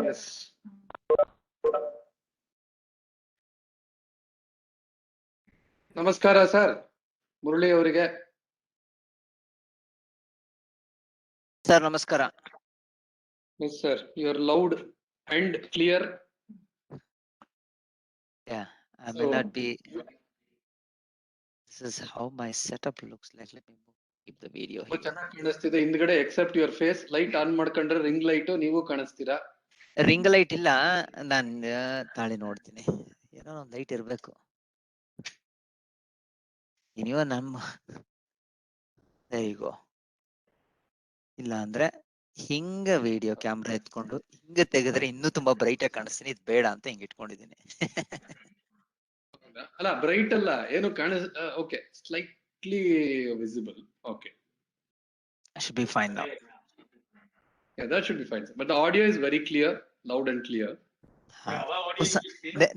Yes. ನಮಸ್ಕಾರ sir, Murali ಅವರಿಗೆ. Sir ನಮಸ್ಕಾರ. Yes sir, you are loud and clear. Yeah, I may not be. This is how my setup looks like. Let me keep the video here. ಚೆನ್ನಾಗಿ ಕಾಣಿಸ್ತಿದೆ ಹಿಂದ್ಗಡೆ, except your face. Light on ಮಾಡ್ಕೊಂಡ್ರೆ ring light ನೀವು ಕಾಣಿಸ್ತೀರಾ. Ring light ಇಲ್ಲ, ನಾನು ತಾಳಿ ನೋಡ್ತೀನಿ. ಏನೋ ಒಂದು ಲೈಟ್ ಇರ್ಬೇಕು. ನೀವು ನಮ್ಮ ಈಗ ಇಲ್ಲ ಅಂದ್ರೆ ಹಿಂಗ ವಿಡಿಯೋ ಕ್ಯಾಮ್ರಾ ಎತ್ಕೊಂಡು ಹಿಂಗ ತೆಗೆದ್ರೆ ಇನ್ನೂ ತುಂಬಾ ಬ್ರೈಟ್ ಆಗಿ ಕಾಣಿಸ್ತೀನಿ. ಇದು ಬೇಡ ಅಂತ ಹಿಂಗ್ ಇಟ್ಕೊಂಡಿದ್ದೀನಿ. ಅಲ್ಲ ಬ್ರೈಟ್ ಅಲ್ಲ, ಏನು ಕಾಣಿಸ್. Okay, slightly visible. Okay, should be fine now. Yeah, that should be fine. But the audio is very clear, loud and clear.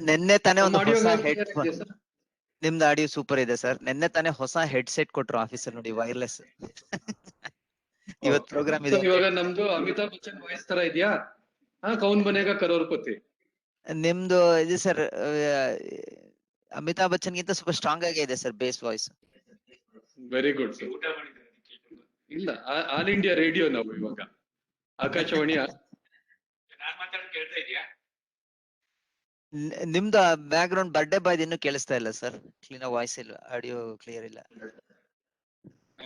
ನೆನ್ನೆ ತಾನೇ ಒಂದು ಹೊಸ ಹೆಡ್ಫೋನ್. ನಿಮ್ದು ಆಡಿಯೋ ಸೂಪರ್ ಇದೆ ಸರ್. ನೆನ್ನೆ ತಾನೇ ಹೊಸ ಹೆಡ್ಸೆಟ್ ಕೊಟ್ರು ಆಫೀಸರ್ ನೋಡಿ, ವೈರ್ಲೆಸ್. ಇವತ್ತು ಪ್ರೋಗ್ರಾಮ್ ಇದೆ. ಇವಾಗ ನಮ್ದು ಅಮಿತಾಬ್ ಬಚ್ಚನ್ ವಾಯ್ಸ್ ತರ ಇದೆಯಾ? ಕೌನ್ ಬನೇಗಾ ಕರೋರ್ಪತಿ. ನಿಮ್ದು ಇದು ಸರ್, ಅಮಿತಾಬ್ ಬಚ್ಚನ್ ಗಿಂತ ಸ್ವಲ್ಪ ಸ್ಟ್ರಾಂಗ್ ಆಗೇ ಇದೆ sir base voice. Very good sir. ಇಲ್ಲ, ಆಲ್ ಇಂಡಿಯಾ ರೇಡಿಯೋ ನಾವು ಇವಾಗ, ಆಕಾಶವಾಣಿ. ನಿಮ್ದು ಬ್ಯಾಕ್ ಗ್ರೌಂಡ್ ಬರ್ಡೇ ಬಾಯ್ ಇನ್ನೂ ಕೇಳಿಸ್ತಾ ಇಲ್ಲ ಸರ್. ಕ್ಲೀನ್ ವಾಯ್ಸ್ ಇಲ್ಲ, ಆಡಿಯೋ ಕ್ಲಿಯರ್ ಇಲ್ಲ.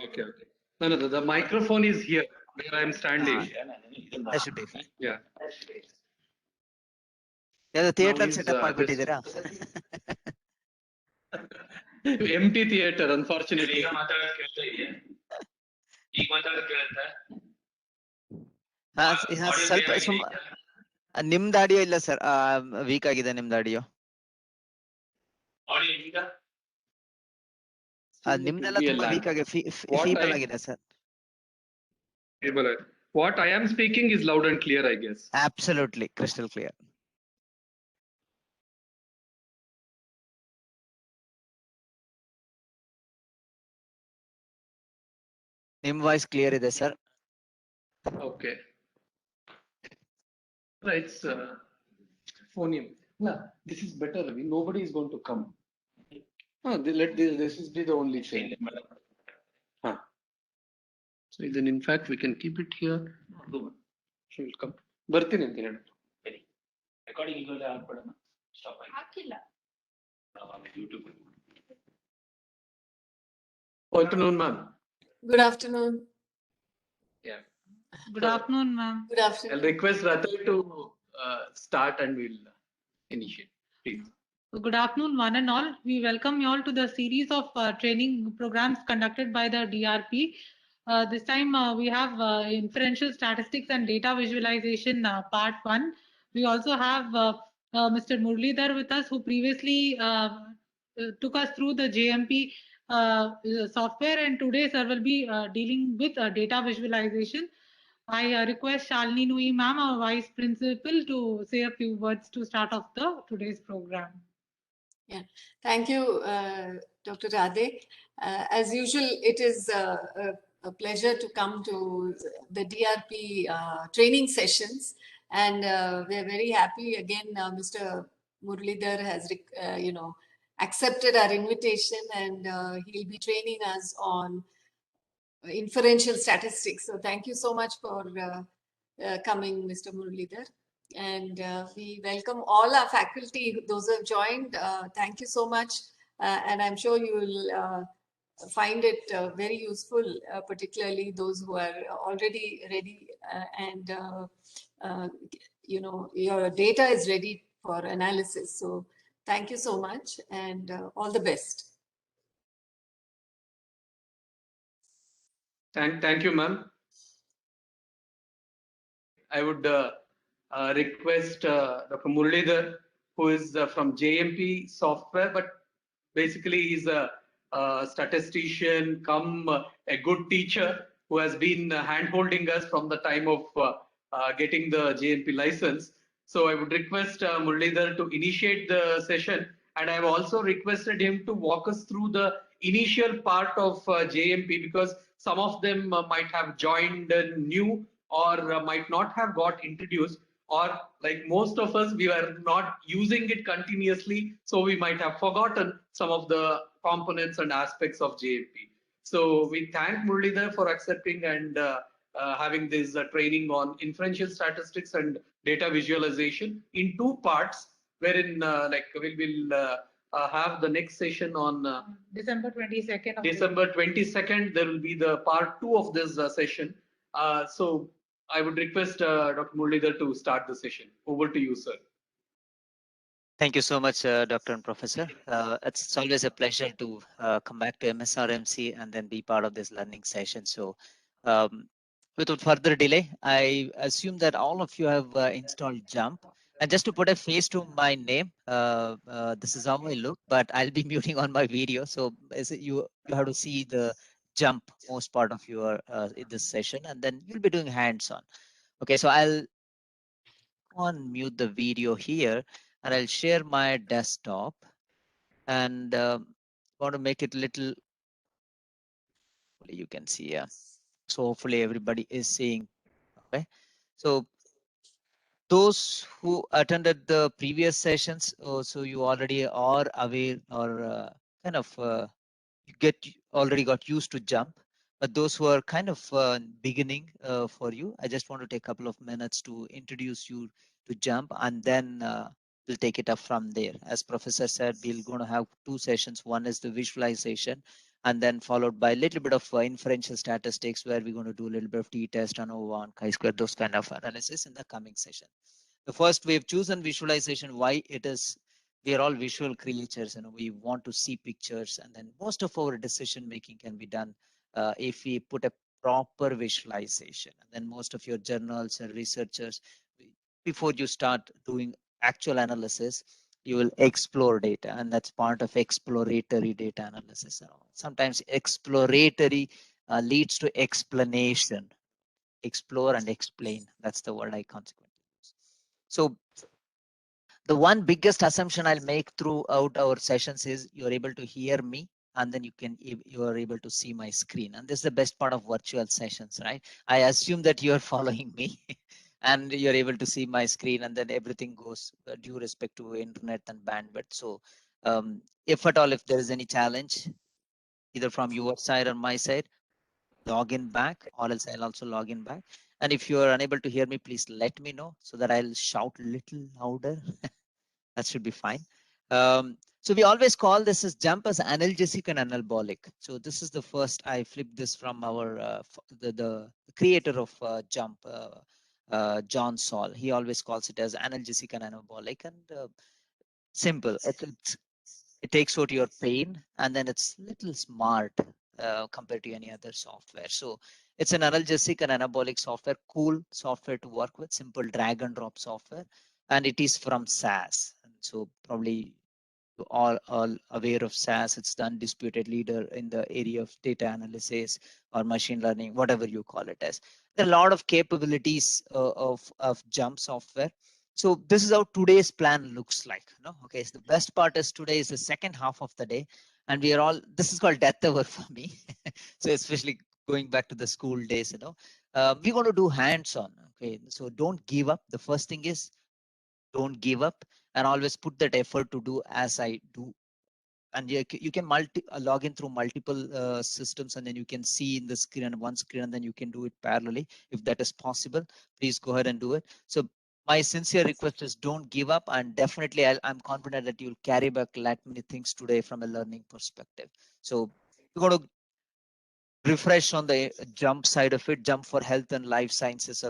Okay, okay. No, the microphone is here where I am standing. That should be fine. Yeah. ಯಾವ್ದು ಥಿಯೇಟರ್ ಸೆಟಪ್ ಮಾಡ್ಬಿಟ್ಟಿದ್ದೀರಾ? Empty theater, unfortunately. ಸ್ವಲ್ಪ ನಿಮ್ದು ಆಡಿಯೋ ಇಲ್ಲ ಸರ್, ವೀಕ್ ಆಗಿದೆ ನಿಮ್ದು ಆಡಿಯೋ. ನಿಮ್ದೆಲ್ಲ ತುಂಬಾ ವೀಕ್ ಆಗಿದೆ, ಫೀಬಲ್ ಆಗಿದೆ sir. What I am speaking is loud and clear, I guess. Absolutely crystal clear. ನಿಮ್ ವಾಯ್ಸ್ ಕ್ಲಿಯರ್ ಇದೆ sir. Okay. Right, phonium. No, this is better. Nobody is going to come. This is the only thing. So then, in fact, we can keep it here. She will come. Bartini anta heಳು. Recording igole ಆಗ್ಬಿಡೋಣ. Stop ಆಯ್ತು. ಹಾಕಿಲ್ಲ. YouTube. Good afternoon, ma'am. Good afternoon. Yeah. Good afternoon, ma'am. Good afternoon. I'll request Ratal to start and we'll initiate, please. Good afternoon, one and all. We welcome you all to the series of training programs conducted by the DRP. This time we have inferential statistics and data visualization part 1. We also have Mr. Muralidhar with us, who previously took us through the JMP software, and today sir will be dealing with data visualization. I request Shalini Nui ma'am, our vice principal, to say a few words to start off today's program. Yeah, thank you, Dr. Radhe. As usual, it is a pleasure to come to the DRP training sessions, and we are very happy again. Mr. Muralidhar has, accepted our invitation, and he'll be training us on inferential statistics. So thank you so much for coming, Mr. Muralidhar. And we welcome all our faculty, those who have joined. Thank you so much. And I'm sure you will find it very useful, particularly those who are already ready and, your data is ready for analysis. So thank you so much, and all the best. Thank you, ma'am. I would request Dr. Muralidhar, who is from JMP software, but basically he's a statistician, come a good teacher who has been hand-holding us from the time of getting the JMP license. So I would request Muralidhar to initiate the session, and I have also requested him to walk us through the initial part of JMP, because some of them might have joined new or might not have got introduced. or like most of us, we were not using it continuously, so we might have forgotten some of the components and aspects of JMP. So we thank Muralidhar for accepting and having this training on inferential statistics and data visualization in two parts, wherein like we will have the next session on December 22nd. of December 22nd. There will be the part 2 of this session. So I would request Dr. Muralidhar to start the session. Over to you, sir. Thank you so much, Dr. and Professor. It's always a pleasure to come back to MSRMC and then be part of this learning session. So without further delay, I assume that all of you have installed JUMP. And just to put a face to my name, this is how I look, but I'll be muting on my video. So you have to see the JUMP most part of your in this session, and then you'll be doing hands-on. Okay, so I'll unmute the video here and I'll share my desktop and want to make it little, you can see, yeah. So hopefully everybody is seeing. Okay, so those who attended the previous sessions, so you already are aware or kind of you already got used to JUMP. But those who are kind of beginning for you, I just want to take a couple of minutes to introduce you to JUMP, and then we'll take it up from there. As Professor said, we're going to have two sessions. One is the visualization, and then followed by a little bit of inferential statistics, where we're going to do a little bit of t-test, ANOVA, and chi-square, those kind of analysis in the coming session. The first, we've chosen visualization. Why? It is, we are all visual creatures, we want to see pictures, and then most of our decision making can be done if we put a proper visualization. And then most of your journals and researchers, before you start doing actual analysis, you will explore data, and that's part of exploratory data analysis. Sometimes exploratory leads to explanation. Explore and explain, that's the word I consequently use. So the one biggest assumption I'll make throughout our sessions is you're able to hear me, and then you are able to see my screen. And this is the best part of virtual sessions, right? I assume that you're following me and you're able to see my screen, and then everything goes due respect to internet and bandwidth. So if at all, if there is any challenge, either from your side or my side, log in back, or else I'll also log in back. And if you are unable to hear me, please let me know so that I'll shout a little louder. That should be fine. So we always call this as JUMP as analgesic and anabolic. So this is the first, I flipped this from our the creator of JUMP, John Saul. He always calls it as analgesic and anabolic, and simple. It takes out your pain, and then it's little smart compared to any other software. So it's an analgesic and anabolic software, cool software to work with, simple drag and drop software, and it is from SAS. And so probably you all aware of SAS. It's the undisputed leader in the area of data analysis or machine learning, whatever you call it as. There are a lot of capabilities of JUMP software. So this is how today's plan looks like. Okay, so the best part is today is the second half of the day, and we are all, this is called death hour for me. So especially going back to the school days, we're going to do hands-on. Okay, so don't give up. The first thing is don't give up, and always put that effort to do as I do. And you can log in through multiple systems, and then you can see in the screen, one screen, and then you can do it parallelly. If that is possible, please go ahead and do it. So my sincere request is don't give up, and definitely I'm confident that you'll carry back a lot many things today from a learning perspective. So we're going to refresh on the JUMP side of it, JUMP for health and life sciences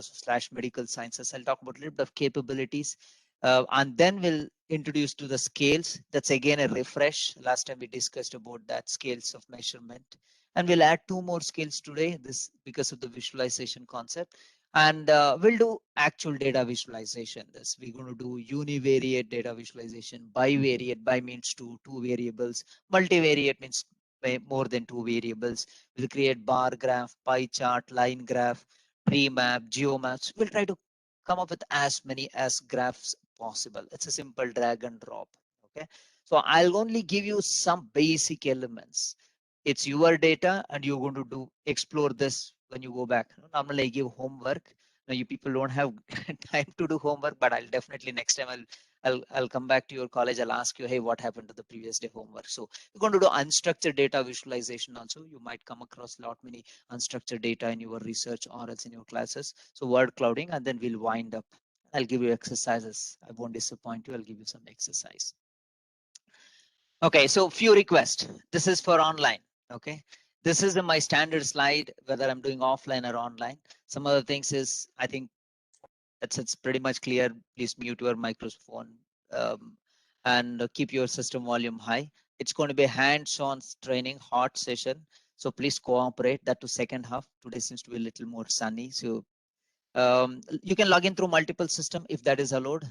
/ medical sciences. I'll talk about a little bit of capabilities, and then we'll introduce to the scales. That's again a refresh. Last time we discussed about that, scales of measurement, and we'll add 2 more scales today, this because of the visualization concept. And we'll do actual data visualization. This we're going to do univariate data visualization, bivariate, by means two variables, multivariate means more than 2 variables. We'll create bar graph, pie chart, line graph, tree map, geomaps. We'll try to come up with as many as graphs possible. It's a simple drag and drop. Okay, so I'll only give you some basic elements. It's your data, and you're going to explore this when you go back. Normally I give homework, Now, you people don't have time to do homework, but I'll definitely next time I'll come back to your college. I'll ask you, hey, what happened to the previous day homework? So you're going to do unstructured data visualization also. You might come across a lot many unstructured data in your research or else in your classes. So word clouding, and then we'll wind up. I'll give you exercises. I won't disappoint you. I'll give you some exercise. Okay, so few requests. This is for online. Okay, this is my standard slide, whether I'm doing offline or online. Some other things is, I think it's pretty much clear. Please mute your microphone and keep your system volume high. It's going to be hands-on training, hot session. So please cooperate. That to second half. Today seems to be a little more sunny. So you can log in through multiple system if that is allowed.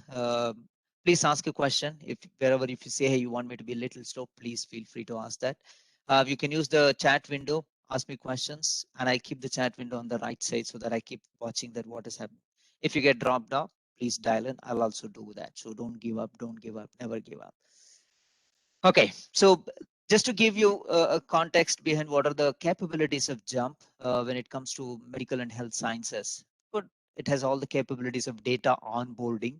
Please ask a question. If you say, hey, you want me to be a little slow, please feel free to ask that. You can use the chat window, ask me questions, and I keep the chat window on the right side so that I keep watching that what is happening. If you get dropped off, please dial in. I'll also do that. So don't give up, never give up. Okay, so just to give you a context behind what are the capabilities of JUMP when it comes to medical and health sciences. But it has all the capabilities of data onboarding.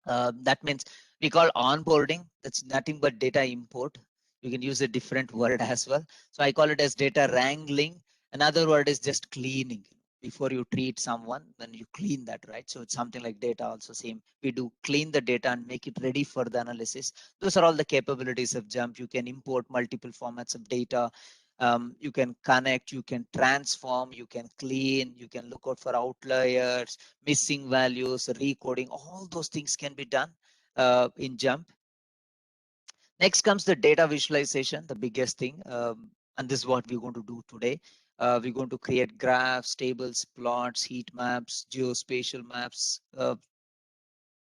That means we call onboarding. That's nothing but data import. You can use a different word as well. So I call it as data wrangling. Another word is just cleaning. Before you treat someone, then you clean that, right? So it's something like data also same. We do clean the data and make it ready for the analysis. Those are all the capabilities of JUMP. You can import multiple formats of data. You can connect, you can transform, you can clean, you can look out for outliers, missing values, recoding. All those things can be done in JUMP. Next comes the data visualization, the biggest thing. And this is what we're going to do today. We're going to create graphs, tables, plots, heat maps, geospatial maps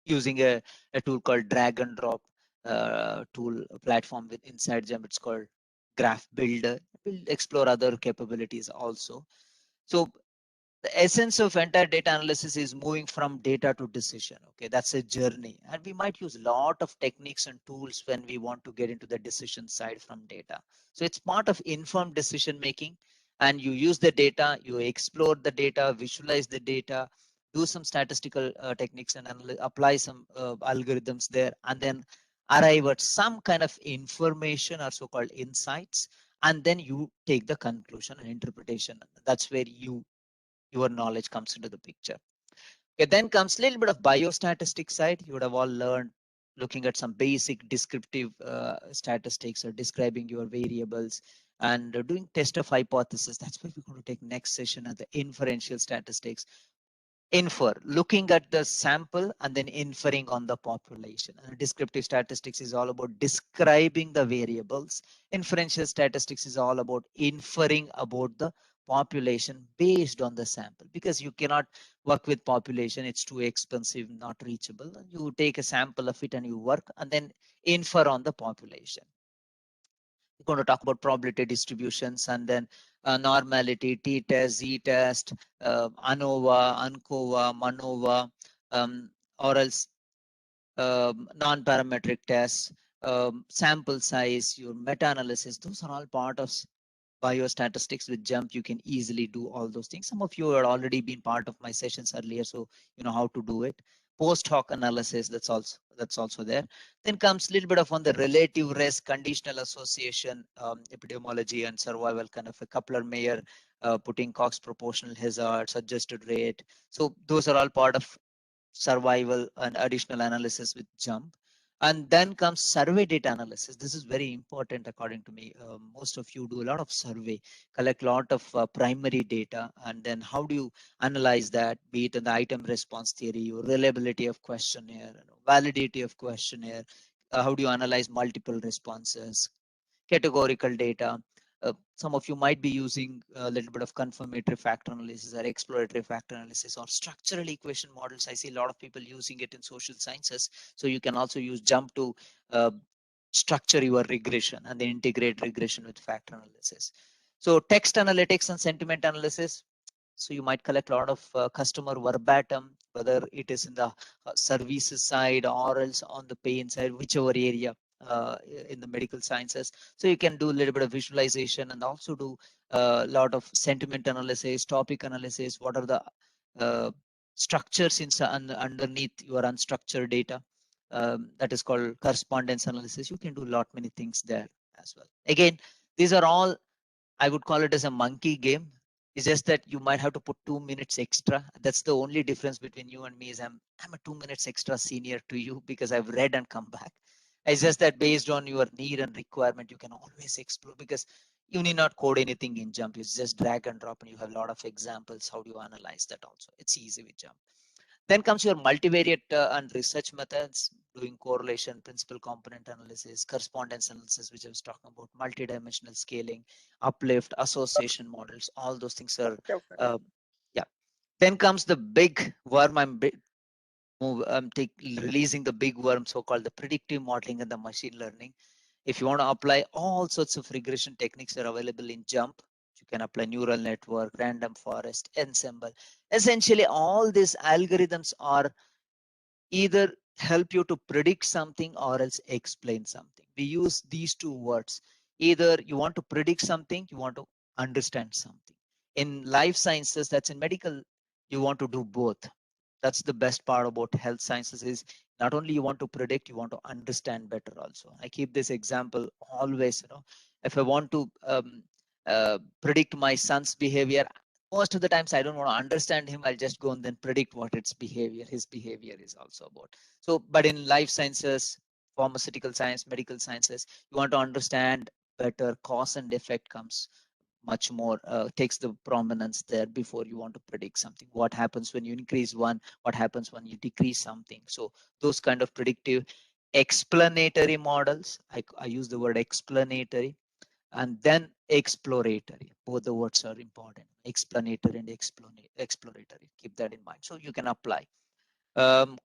using a tool called drag and drop tool platform with inside JUMP. It's called Graph Builder. We'll explore other capabilities also. So the essence of entire data analysis is moving from data to decision. Okay, that's a journey, and we might use a lot of techniques and tools when we want to get into the decision side from data. So it's part of informed decision making, and you use the data, you explore the data, visualize the data, do some statistical techniques and apply some algorithms there, and then arrive at some kind of information or so-called insights, and then you take the conclusion and interpretation. That's where your knowledge comes into the picture. Okay, then comes a little bit of biostatistics side. You would have all learned looking at some basic descriptive statistics or describing your variables and doing test of hypothesis. That's where we're going to take next session at the inferential statistics. Infer, looking at the sample and then inferring on the population. And descriptive statistics is all about describing the variables. Inferential statistics is all about inferring about the population based on the sample, because you cannot work with population. It's too expensive, not reachable. You take a sample of it and you work and then infer on the population. We're going to talk about probability distributions and then normality, t-test, z-test, ANOVA, ANCOVA, MANOVA, or else non-parametric tests, sample size, your meta-analysis. Those are all part of biostatistics. With JUMP, you can easily do all those things. Some of you have already been part of my sessions earlier, so you know how to do it. Post hoc analysis, that's also there. Then comes a little bit of on the relative risk, conditional association, epidemiology and survival, kind of a Kaplan-Meier, putting Cox proportional hazards, adjusted rate. So those are all part of survival and additional analysis with JUMP. And then comes survey data analysis. This is very important according to me. Most of you do a lot of survey, collect a lot of primary data, and then how do you analyze that, be it in the item response theory, or reliability of questionnaire, validity of questionnaire, how do you analyze multiple responses, categorical data. Some of you might be using a little bit of confirmatory factor analysis or exploratory factor analysis or structural equation models. I see a lot of people using it in social sciences. So you can also use JUMP to structure your regression and then integrate regression with factor analysis. So text analytics and sentiment analysis. So you might collect a lot of customer verbatim, whether it is in the services side or else on the pay side, whichever area in the medical sciences. So you can do a little bit of visualization and also do a lot of sentiment analysis, topic analysis. What are the structures underneath your unstructured data. That is called correspondence analysis. You can do a lot many things there as well. Again, these are all, I would call it as a monkey game. It's just that you might have to put 2 minutes extra. That's the only difference between you and me, is I'm a 2 minutes extra senior to you because I've read and come back. It's just that based on your need and requirement, you can always explore, because you need not code anything in JMP. It's just drag and drop, and you have a lot of examples. How do you analyze that also? It's easy with JMP. Then comes your multivariate and research methods, doing correlation, principal component analysis, correspondence analysis, which I was talking about, multidimensional scaling, uplift, association models. All those things are, yeah. Then comes the big worm. I'm releasing the big worm, so-called the predictive modeling and the machine learning. If you want to apply all sorts of regression techniques that are available in JMP, you can apply neural network, random forest, ensemble. Essentially, all these algorithms are either help you to predict something or else explain something. We use these two words. Either you want to predict something, you want to understand something. In life sciences, that's in medical, you want to do both. That's the best part about health sciences, is not only you want to predict, you want to understand better also. I keep this example always, if I want to predict my son's behavior, most of the times I don't want to understand him. I'll just go and then predict what his behavior is also about. So, but in life sciences, pharmaceutical science, medical sciences, you want to understand better. Cause and effect comes much more, takes the prominence there before you want to predict something. What happens when you increase one? What happens when you decrease something? So those kind of predictive explanatory models, I use the word explanatory, and then exploratory. Both the words are important. Explanatory and exploratory. Keep that in mind. So you can apply.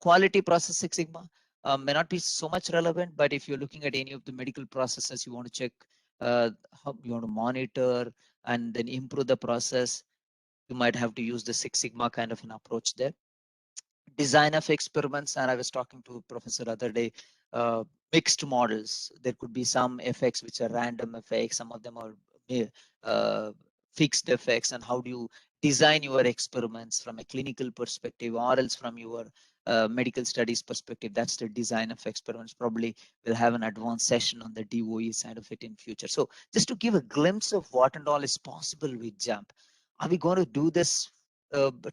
Quality process Six Sigma may not be so much relevant, but if you're looking at any of the medical processes, you want to check how you want to monitor and then improve the process, you might have to use the Six Sigma kind of an approach there. Design of experiments, and I was talking to a professor the other day, mixed models. There could be some effects which are random effects, some of them are fixed effects, and how do you design your experiments from a clinical perspective or else from your medical studies perspective. That's the design of experiments. Probably we'll have an advanced session on the DOE side of it in future. So just to give a glimpse of what and all is possible with JMP. Are we going to do this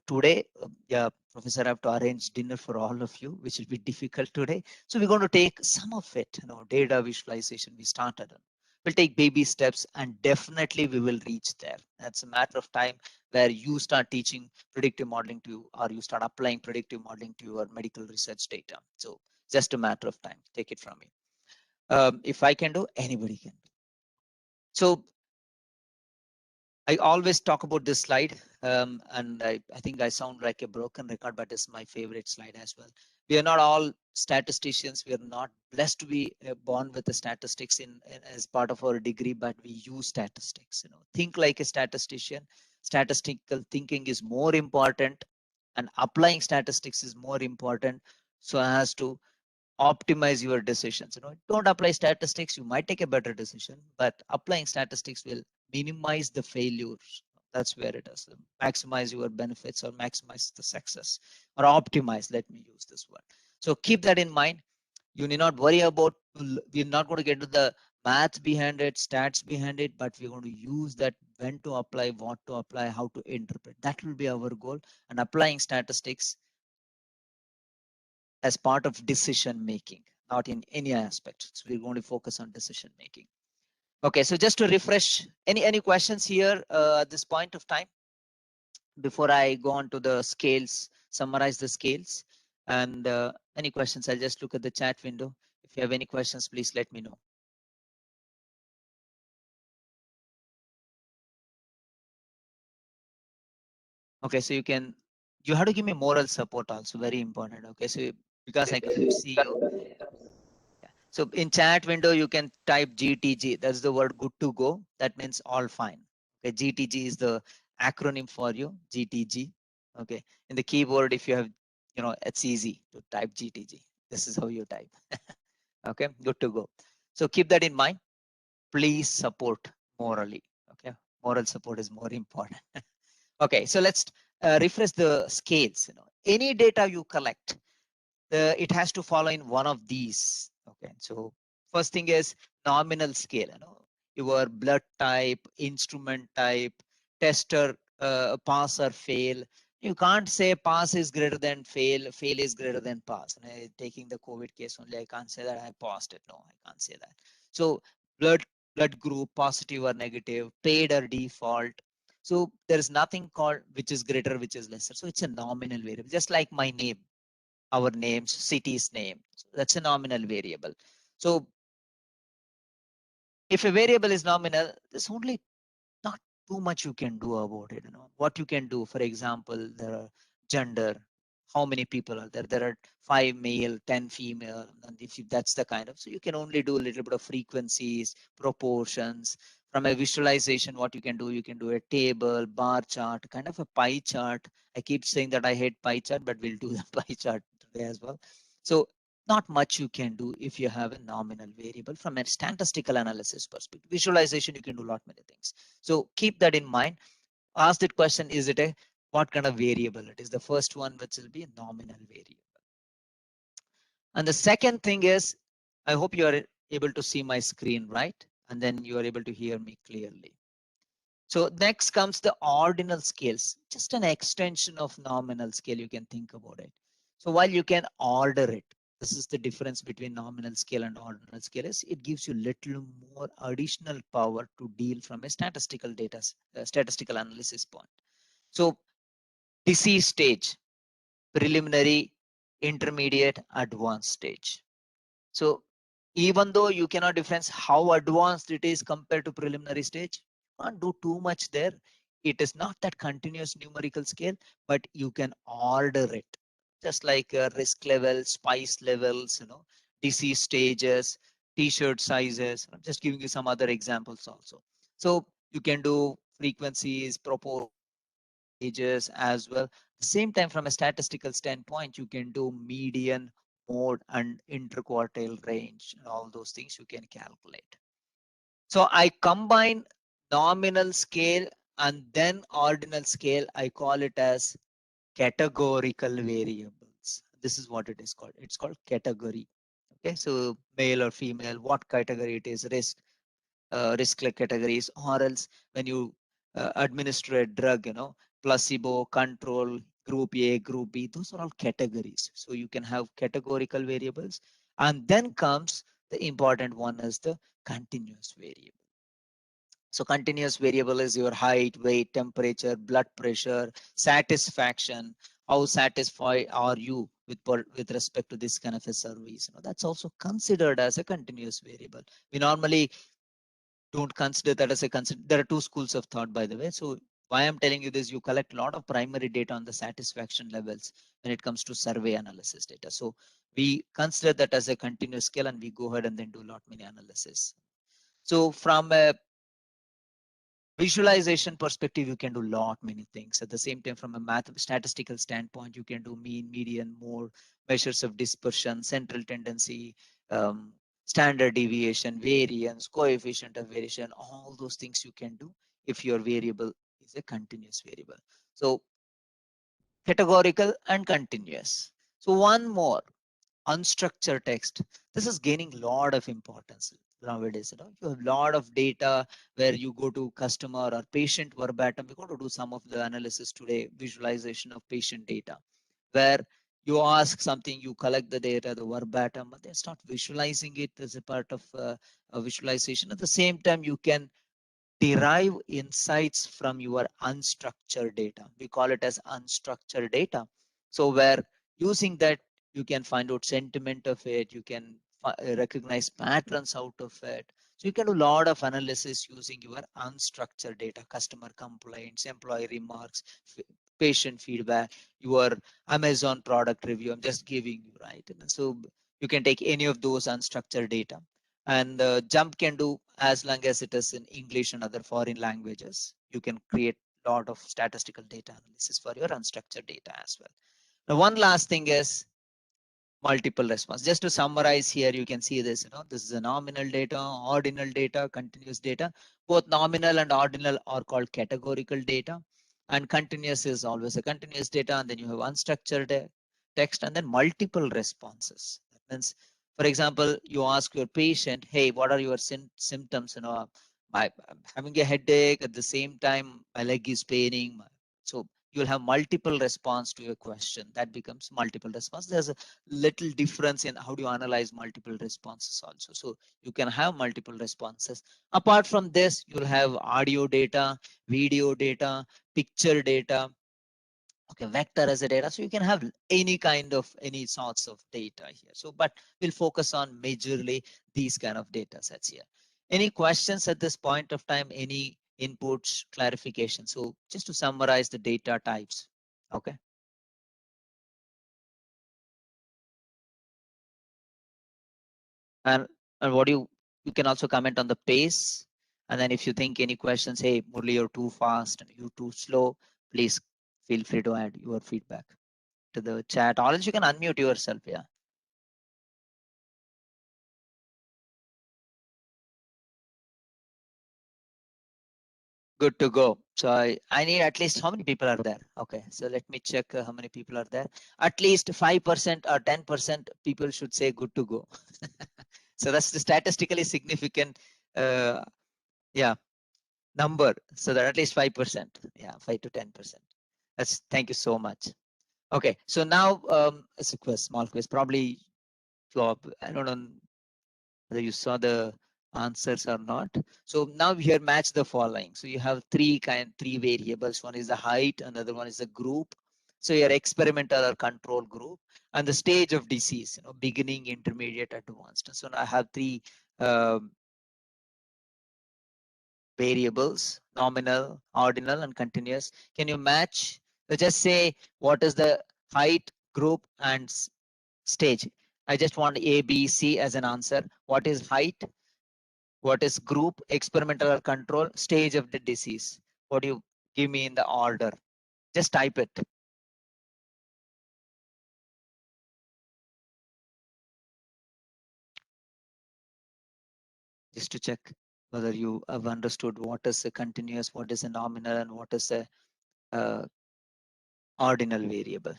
today? Yeah, Professor, I have to arrange dinner for all of you, which will be difficult today. So we're going to take some of it, data visualization we started on. We'll take baby steps, and definitely we will reach there. That's a matter of time where you start teaching predictive modeling to, or you start applying predictive modeling to your medical research data. So just a matter of time. Take it from me. If I can do, anybody can do. So I always talk about this slide, and I think I sound like a broken record, but it's my favorite slide as well. We are not all statisticians. We are not blessed to be born with the statistics as part of our degree, but we use statistics. Think like a statistician. Statistical thinking is more important, and applying statistics is more important, so as to optimize your decisions. Don't apply statistics, you might take a better decision, but applying statistics will minimize the failures. That's where it is. Maximize your benefits or maximize the success, or optimize, let me use this word. So keep that in mind. You need not worry about, we're not going to get to the math behind it, stats behind it, but we're going to use that, when to apply, what to apply, how to interpret. That will be our goal. And applying statistics as part of decision making, not in any aspect. So we're going to focus on decision making. Okay, so just to refresh, any questions here at this point of time before I go on to the scales, summarize the scales? And any questions? I'll just look at the chat window. If you have any questions, please let me know. Okay, so you have to give me moral support also, very important. Okay, so because I can see you. So in chat window, you can type GTG. That's the word good to go. That means all fine. Okay, GTG is the acronym for you, GTG. Okay, in the keyboard, if you have, it's easy to type GTG. This is how you type. Okay, good to go. So keep that in mind. Please support morally. Okay, moral support is more important. Okay, so let's refresh the scales. Any data you collect, it has to follow in one of these. Okay, so first thing is nominal scale. Your blood type, instrument type, tester, pass or fail. You can't say pass is greater than fail, fail is greater than pass. Taking the COVID case only, I can't say that I passed it. No, I can't say that. So blood group, positive or negative, paid or default. So there is nothing called which is greater, which is lesser. So it's a nominal variable, just like my name, our names, city's name. So that's a nominal variable. So if a variable is nominal, there's only not too much you can do about it. What you can do, for example, there are gender, how many people are there? There are 5 male, 10 female, and if that's the kind of, so you can only do a little bit of frequencies, proportions. From a visualization, what you can do a table, bar chart, kind of a pie chart. I keep saying that I hate pie chart, but we'll do the pie chart today as well. So not much you can do if you have a nominal variable from a statistical analysis perspective. Visualization, you can do a lot many things. So keep that in mind. Ask that question, is it a what kind of variable it is? The first one, which will be a nominal variable. And the second thing is, I hope you are able to see my screen, right? And then you are able to hear me clearly. So next comes the ordinal scales, just an extension of nominal scale. You can think about it. So while you can order it, this is the difference between nominal scale and ordinal scale, is it gives you little more additional power to deal from a statistical data, statistical analysis point. So disease stage, preliminary, intermediate, advanced stage. So even though you cannot difference how advanced it is compared to preliminary stage, you can't do too much there. It is not that continuous numerical scale, but you can order it. Just like risk levels, spice levels, disease stages, t-shirt sizes. I'm just giving you some other examples also. So you can do frequencies, proportions, ages as well. Same time, from a statistical standpoint, you can do median, mode, and interquartile range, and all those things you can calculate. So I combine nominal scale and then ordinal scale. I call it as categorical variables. This is what it is called. It's called category. Okay, so male or female, what category it is, risk categories, or else when you administer a drug, placebo, control, group A, group B, those are all categories. So you can have categorical variables. And then comes the important one, is the continuous variable. So continuous variable is your height, weight, temperature, blood pressure, satisfaction. How satisfied are you with respect to this kind of a service? That's also considered as a continuous variable. We normally don't consider that as a consider. There are two schools of thought, by the way. So why I'm telling you this, you collect a lot of primary data on the satisfaction levels when it comes to survey analysis data. So we consider that as a continuous scale, and we go ahead and then do a lot many analysis. So from a visualization perspective, you can do a lot many things. At the same time, from a statistical standpoint, you can do mean, median, mode, measures of dispersion, central tendency, standard deviation, variance, coefficient of variation, all those things you can do if your variable is a continuous variable. So categorical and continuous. So one more, unstructured text. This is gaining a lot of importance nowadays. You have a lot of data where you go to customer or patient verbatim. We're going to do some of the analysis today, visualization of patient data, where you ask something, you collect the data, the verbatim, and then start visualizing it as a part of a visualization. At the same time, you can derive insights from your unstructured data. We call it as unstructured data. So where using that, you can find out sentiment of it, you can recognize patterns out of it. So you can do a lot of analysis using your unstructured data, customer complaints, employee remarks, patient feedback, your Amazon product review. I'm just giving you, right? And so you can take any of those unstructured data, and JMP can do as long as it is in English and other foreign languages. You can create a lot of statistical data analysis for your unstructured data as well. Now, one last thing is multiple response. Just to summarize here, you can see this, this is a nominal data, ordinal data, continuous data. Both nominal and ordinal are called categorical data. And continuous is always a continuous data, and then you have unstructured text, and then multiple responses. That means, for example, you ask your patient, hey, what are your symptoms? I'm having a headache, at the same time my leg is paining. So you'll have multiple response to your question. That becomes multiple response. There's a little difference in how do you analyze multiple responses also. So you can have multiple responses. Apart from this, you'll have audio data, video data, picture data, okay, vector as a data. So you can have any sorts of data here. So, but we'll focus on majorly these kind of data sets here. Any questions at this point of time? Any inputs, clarification? So just to summarize the data types, okay. And what you can also comment on the pace. And then if you think any questions, hey, Murli, you're too fast and you're too slow, please feel free to add your feedback to the chat, or else you can unmute yourself. Yeah. Good to go. So I need at least how many people are there? Okay, so let me check how many people are there. At least 5% or 10% people should say good to go. So that's the statistically significant yeah, number. So that at least 5%. Yeah, 5 to 10%. That's, thank you so much. Okay, so now it's a quiz, small quiz. Probably I don't know whether you saw the answers or not. So now here match the following. So you have three variables. One is the height, another one is the group. So your experimental or control group, and the stage of disease, beginning, intermediate, advanced. So now I have three variables: nominal, ordinal, and continuous. Can you match? So just say what is the height, group, and stage. I just want A, B, C as an answer. What is height? What is group, experimental or control, stage of the disease? What do you give me in the order? Just type it. Just to check whether you have understood what is a continuous, what is a nominal, and what is a ordinal variable.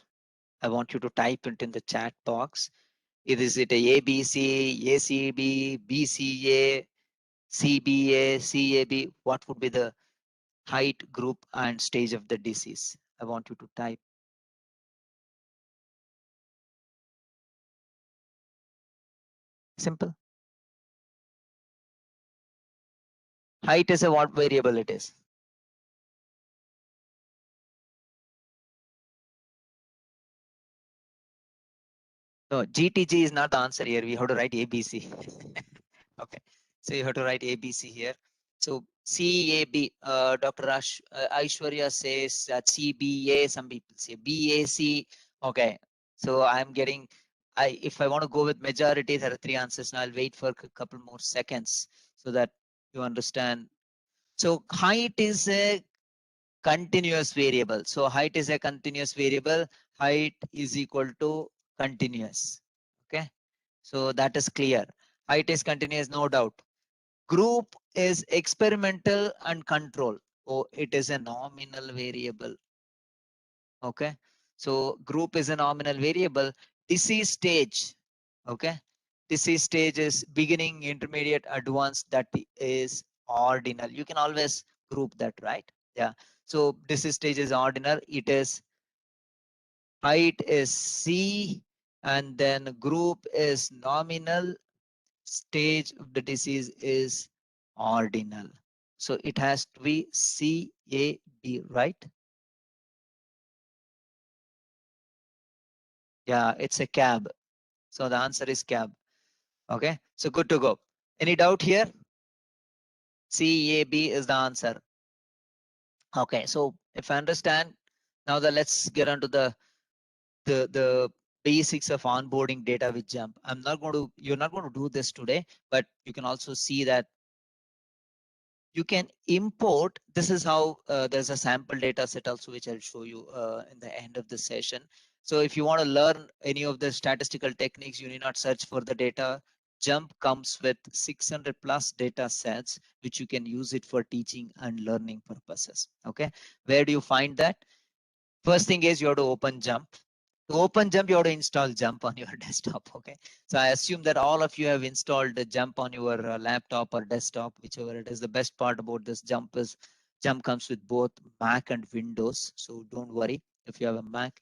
I want you to type it in the chat box. Is it a ABC, ACB, BCA, CBA, CAB? What would be the height, group, and stage of the disease? I want you to type. Simple. Height is a what variable it is? No, GTG is not the answer here. We have to write ABC. Okay, so you have to write ABC here. So CAB, Dr. Aishwarya says that CBA, some people say BAC. Okay, so I'm getting, if I want to go with majority, there are three answers. Now I'll wait for a couple more seconds so that you understand. So height is a continuous variable. So height is a continuous variable. Height is equal to continuous. Okay, so that is clear. Height is continuous, no doubt. Group is experimental and control. Oh, it is a nominal variable. Okay, so group is a nominal variable. Disease stage. Okay, disease stage is beginning, intermediate, advanced. That is ordinal. You can always group that, right? Yeah. So disease stage is ordinal. It is height is C, and then group is nominal. Stage of the disease is ordinal. So it has to be CAB, right? Yeah, it's a CAB. So the answer is CAB. Okay, so good to go. Any doubt here? CAB is the answer. Okay, so if I understand, now let's get onto the basics of onboarding data with JMP. You're not going to do this today, but you can also see that you can import. This is how there's a sample data set also, which I'll show you in the end of the session. So if you want to learn any of the statistical techniques, you need not search for the data. JUMP comes with 600 plus data sets, which you can use it for teaching and learning purposes. Okay, where do you find that? First thing is you have to open JUMP. To open JUMP, you have to install JUMP on your desktop. Okay, so I assume that all of you have installed the JUMP on your laptop or desktop, whichever it is. The best part about this JUMP is JUMP comes with both Mac and Windows. So don't worry, if you have a Mac,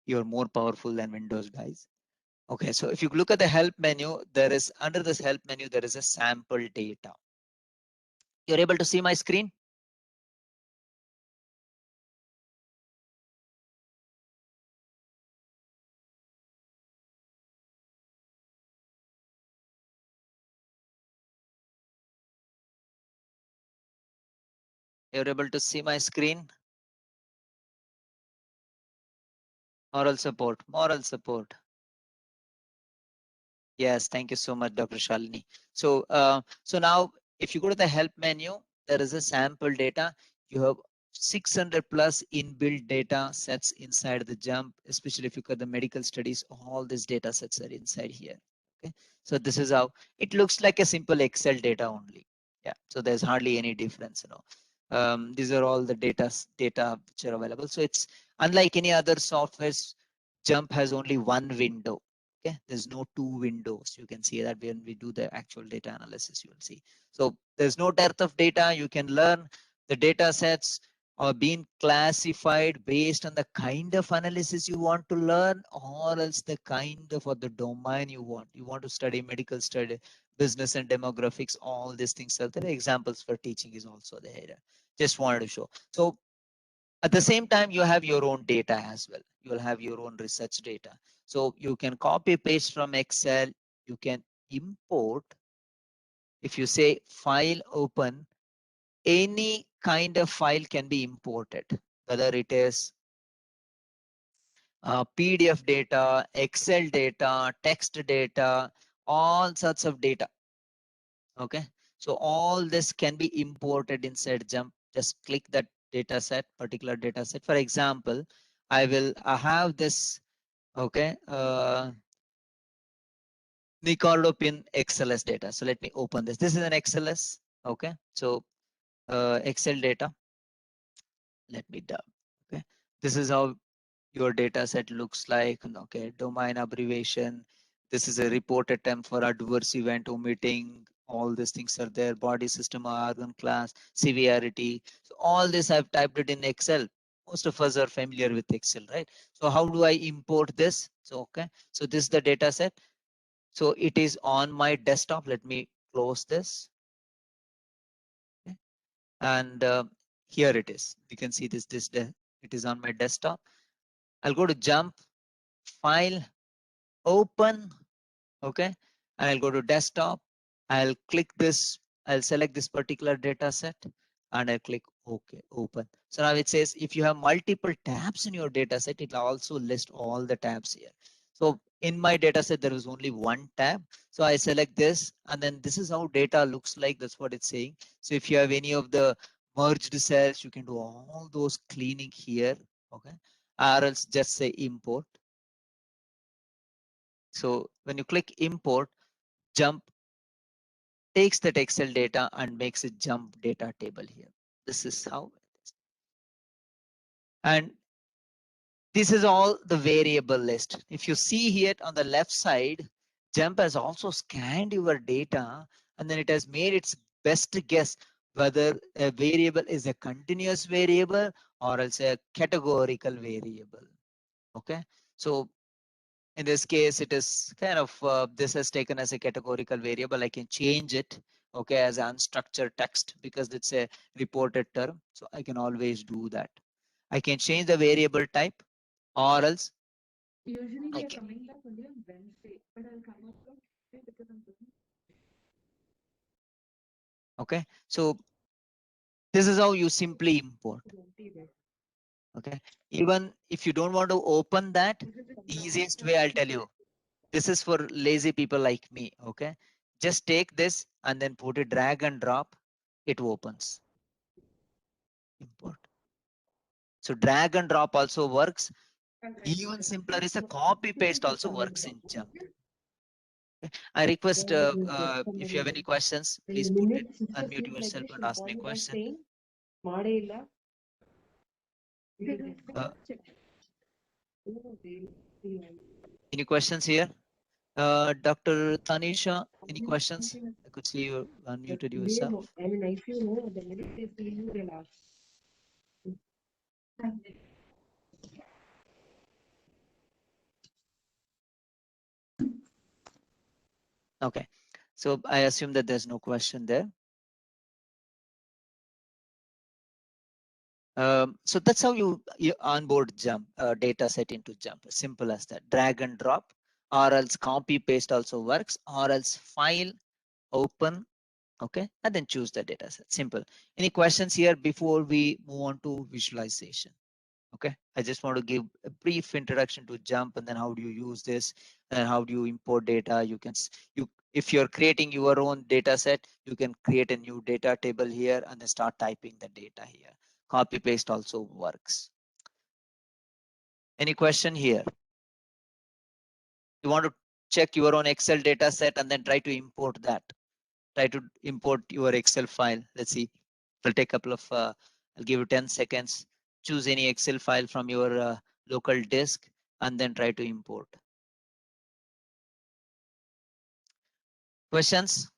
you're more powerful than Windows guys. Okay, so if you look at the help menu, there is under this help menu, there is a sample data. You're able to see my screen? You're able to see my screen? Moral support, moral support. Yes, thank you so much, Dr. Shalini. So, so now if you go to the help menu, there is a sample data. You have 600 plus inbuilt data sets inside the JUMP, especially if you look at the medical studies, all these data sets are inside here. Okay, so this is how it looks like a simple Excel data only. Yeah, so there's hardly any difference, you know. These are all the data which are available. So it's unlike any other softwares, JUMP has only one window. Okay, there's no two windows. You can see that when we do the actual data analysis, you will see. So there's no dearth of data. You can learn the data sets are being classified based on the kind of analysis you want to learn, or else the kind of or the domain you want. You want to study medical study, business and demographics, all these things are there. Examples for teaching is also there. Just wanted to show. So at the same time, you have your own data as well. You will have your own research data. So you can copy paste from Excel. You can import. If you say file open, any kind of file can be imported, whether it is PDF data, Excel data, text data, all sorts of data. Okay, so all this can be imported inside JUMP. Just click that data set, particular data set. For example, I have this, okay, Nicardopin XLS data. So let me open this. This is an XLS. Okay, so Excel data. Let me dub. Okay, this is how your data set looks like. Okay, domain abbreviation. This is a reported time for adverse event omitting. All these things are there. Body system, organ class, severity. So all this I've typed it in Excel. Most of us are familiar with Excel, right? So how do I import this? So okay, so this is the data set. So it is on my desktop. Let me close this. Okay. And here it is. You can see this. It is on my desktop. I'll go to JUMP, File, Open. Okay, and I'll go to Desktop. I'll click this. I'll select this particular data set, and I click OK, Open. So now it says if you have multiple tabs in your data set, it will also list all the tabs here. So in my data set, there is only one tab. So I select this, and then this is how data looks like. That's what it's saying. So if you have any of the merged cells, you can do all those cleaning here. Okay, or else just say import. So when you click import, JUMP takes that Excel data and makes a JUMP data table here. This is how it is. And this is all the variable list. If you see here on the left side, JUMP has also scanned your data, and then it has made its best guess whether a variable is a continuous variable or else a categorical variable. Okay, so in this case, it is kind of this is taken as a categorical variable. I can change it, okay, as unstructured text because it's a reported term. So I can always do that. I can change the variable type, or else Usually I we are can. coming back only on Wednesday, but I'll come up on Tuesday because I'm doing. Okay, so this is how you simply import. Okay, even if you don't want to open that, easiest way I'll tell you. This is for lazy people like me. Okay, just take this and then put it, drag and drop. It opens. Import. So drag and drop also works. Even simpler is a copy paste also works in JUMP. I request Where is if you have any questions, in please the put it, minutes sister unmute feels like yourself this, and she'll ask call me a me back question. saying, Madela. Any questions here? Dr. Tanisha, any questions? I could see you unmuted yourself. I mean, if you know the minute they see you, they'll ask. Okay, so I assume that there's no question there. So that's how you onboard Jump data set into Jump. Simple as that. Drag and drop, or else copy paste also works, or else file, open, okay, and then choose the data set. Simple. Any questions here before we move on to visualization? Okay, I just want to give a brief introduction to Jump, and then how do you use this, and how do you import data. You can if you're creating your own data set, you can create a new data table here and then start typing the data here. Copy paste also works. Any question here? You want to check your own Excel data set and then try to import that. Try to import your Excel file. Let's see. It'll take a couple of, I'll give you 10 seconds. Choose any Excel file from your local disk and then try to import. Questions?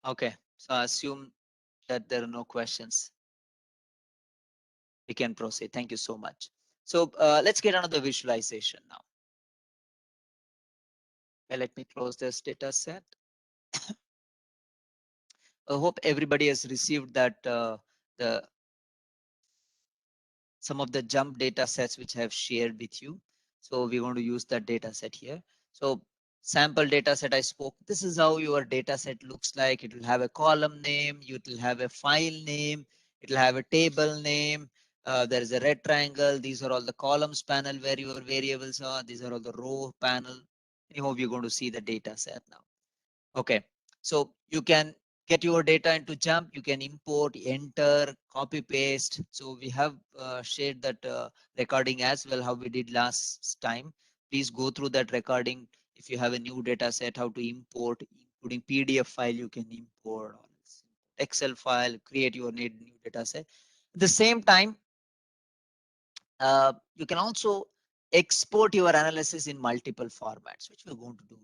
Okay, so I assume that there are no questions. We can proceed. Thank you so much. So let's get on to the visualization now. Okay, let me close this data set. I hope everybody has received that some of the Jump data sets which I have shared with you. So we're going to use that data set here. So sample data set I spoke. This is how your data set looks like. It will have a column name. It will have a file name. It will have a table name. There is a red triangle. These are all the columns panel where your variables are. These are all the row panel. I hope you're going to see the data set now. Okay, so you can get your data into Jump. You can import, enter, copy, paste. So we have shared that recording as well, how we did last time. Please go through that recording. If you have a new data set, how to import, including PDF file, you can import Excel file, create your new data set. At the same time, you can also export your analysis in multiple formats, which we're going to do.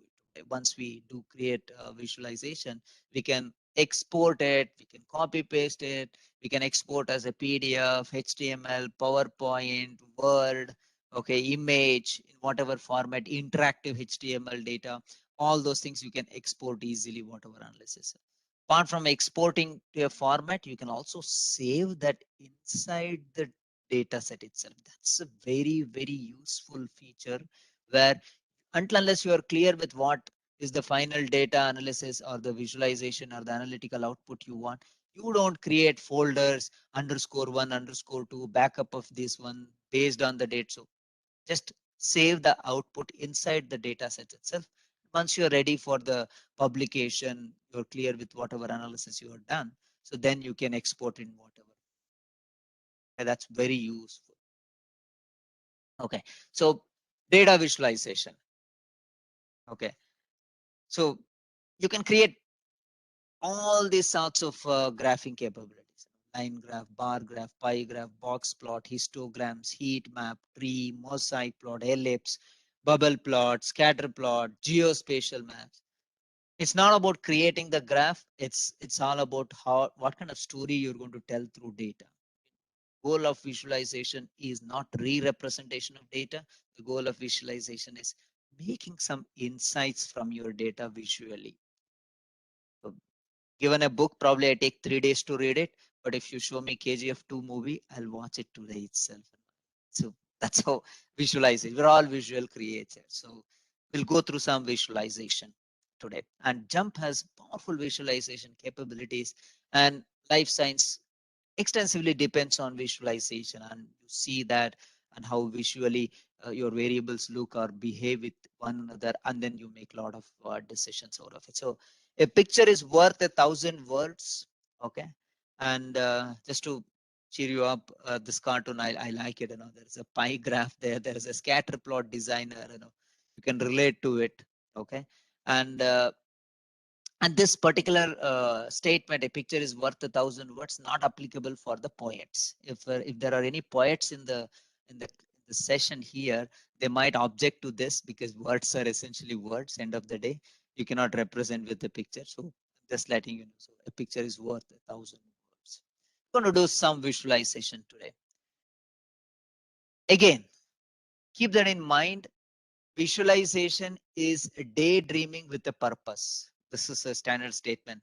Once we do create a visualization, we can export it, we can copy paste it, we can export as a PDF, HTML, PowerPoint, Word, okay, image, in whatever format, interactive HTML data, all those things you can export easily, whatever analysis. Apart from exporting to a format, you can also save that inside the data set itself. That's a very, very useful feature where unless you are clear with what is the final data analysis or the visualization or the analytical output you want, you don't create folders _1, _2, backup of this one based on the date. So just save the output inside the data set itself. Once you're ready for the publication, you're clear with whatever analysis you have done. So then you can export in whatever. And that's very useful. Okay, so data visualization. Okay, so you can create all these sorts of graphing capabilities: line graph, bar graph, pie graph, box plot, histograms, heat map, tree, mosaic plot, ellipse, bubble plot, scatter plot, geospatial maps. It's not about creating the graph. It's all about what kind of story you're going to tell through data. Goal of visualization is not re-representation of data. The goal of visualization is making some insights from your data visually. So given a book, probably I take 3 days to read it. But if you show me KGF2 movie, I'll watch it today itself. So that's how visualization. We're all visual creators. So we'll go through some visualization today. And Jump has powerful visualization capabilities, and life science extensively depends on visualization, and you see that and how visually your variables look or behave with one another, and then you make a lot of decisions out of it. So a picture is worth 1,000 words. Okay. And just to cheer you up, this cartoon, I like it. There's a pie graph there. There's a scatter plot designer. You can relate to it. Okay. And this particular statement, a picture is worth 1,000 words, not applicable for the poets. If there are any poets in the session here, they might object to this, because words are essentially words. End of the day, you cannot represent with a picture. So just letting you know. So a picture is worth 1,000 words. I'm going to do some visualization today. Again, keep that in mind. Visualization is daydreaming with a purpose. This is a standard statement.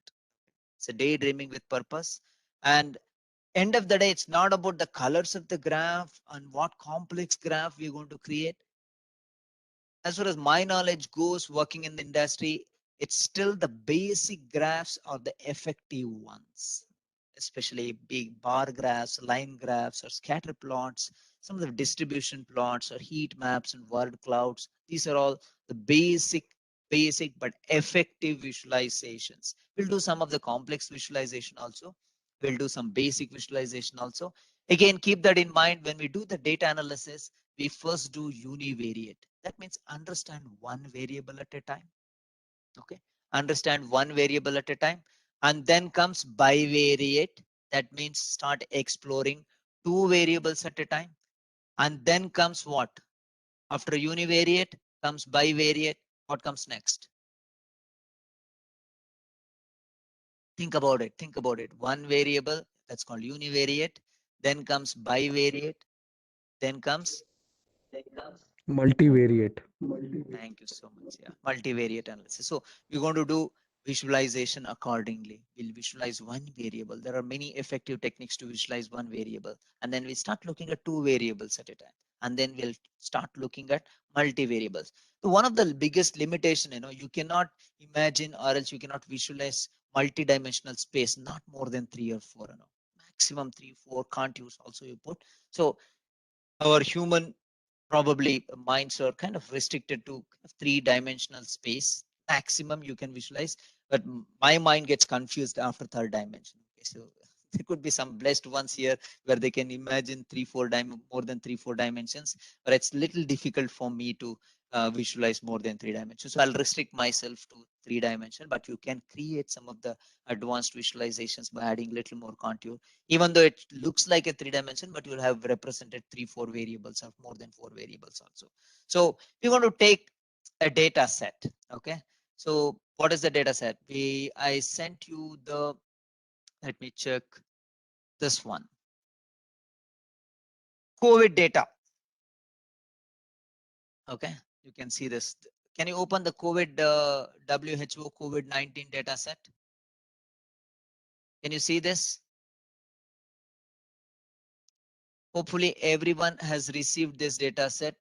It's a daydreaming with purpose. And end of the day, it's not about the colors of the graph and what complex graph we're going to create. As far as my knowledge goes, working in the industry, it's still the basic graphs are the effective ones, especially big bar graphs, line graphs, or scatter plots, some of the distribution plots or heat maps and word clouds. These are all the basic but effective visualizations. We'll do some of the complex visualization also. We'll do some basic visualization also. Again, keep that in mind. When we do the data analysis, we first do univariate. That means understand one variable at a time. Okay, understand one variable at a time. And then comes bivariate. That means start exploring two variables at a time. And then comes what? After univariate comes bivariate. What comes next? Think about it. Think about it. One variable, that's called univariate. Then comes bivariate. Then comes multivariate. Thank you so much. Yeah, multivariate analysis. So we're going to do visualization accordingly. We'll visualize one variable. There are many effective techniques to visualize one variable. And then we start looking at two variables at a time. And then we'll start looking at multivariables. So one of the biggest limitation, you cannot imagine, or else you cannot visualize multidimensional space, not more than 3 or 4, maximum 3, 4 contours also you put. So our human probably minds are kind of restricted to 3-dimensional space. Maximum you can visualize, but my mind gets confused after 3rd dimension. Okay, so there could be some blessed ones here where they can imagine more than 3-4 dimensions, but it's little difficult for me to visualize more than 3 dimensions. So I'll restrict myself to 3 dimension, but you can create some of the advanced visualizations by adding little more contour, even though it looks like a 3 dimension, but you'll have represented 3-4 variables or more than 4 variables also. So we're going to take a data set. Okay, so what is the data set? I sent you the, let me check this one, COVID data. Okay, you can see this. Can you open the COVID WHO COVID-19 data set? Can you see this? Hopefully everyone has received this data set.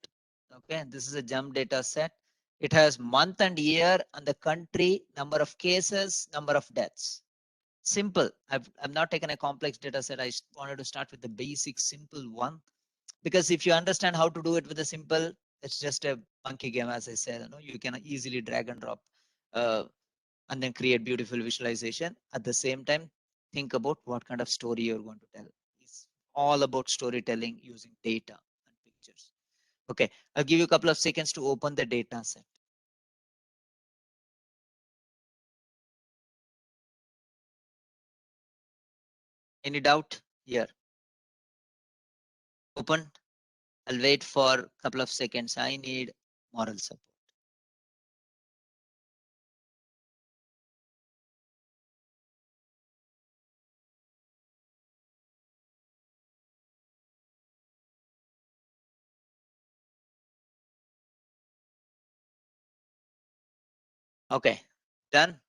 Okay, this is a JUMP data set. It has month and year and the country, number of cases, number of deaths. Simple. I've not taken a complex data set. I wanted to start with the basic simple one, because if you understand how to do it with a simple, it's just a monkey game. As I said, you can easily drag and drop and then create beautiful visualization. At the same time, think about what kind of story you're going to tell. It's all about storytelling using data and pictures. Okay, I'll give you a couple of seconds to open the data set. Any doubt here? Open. I'll wait for a couple of seconds. I need moral support. Okay, done.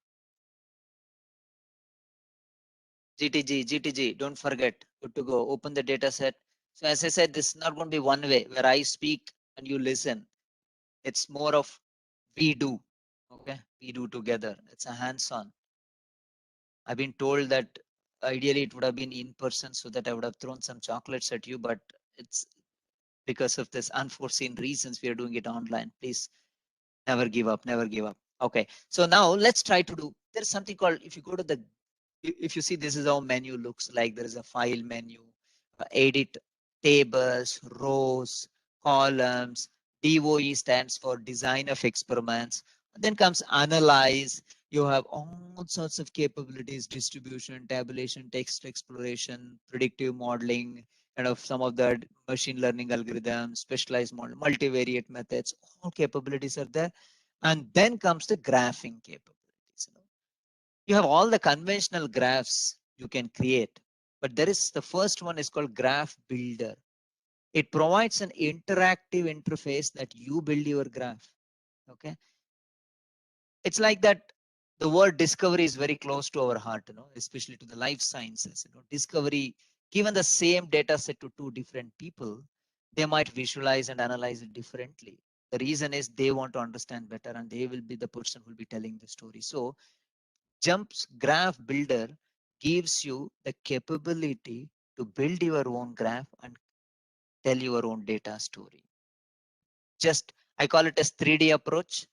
GTG, don't forget, good to go. Open the data set. So as I said, this is not going to be one way where I speak and you listen. It's more of we do. Okay, we do together. It's a hands-on. I've been told that ideally it would have been in person so that I would have thrown some chocolates at you, but it's because of this unforeseen reasons we are doing it online. Please Never give up, never give up. Okay, so now let's try to do, there's something called, if you go to the, if you see, this is how menu looks like. There is a file menu, edit tables, rows, columns. DOE stands for design of experiments. Then comes analyze. You have all sorts of capabilities: distribution, tabulation, text exploration, predictive modeling, kind of some of the machine learning algorithms, specialized model, multivariate methods. All capabilities are there. And then comes the graphing capabilities. You have all the conventional graphs you can create, but there is, the first one is called Graph Builder. It provides an interactive interface that you build your graph. Okay, it's like that. The word discovery is very close to our heart, especially to the life sciences. Discovery, given the same data set to two different people, they might visualize and analyze it differently. The reason is they want to understand better, and they will be the person who will be telling the story. So JMP's Graph Builder gives you the capability to build your own graph and tell your own data story. Just, I call it as 3D approach: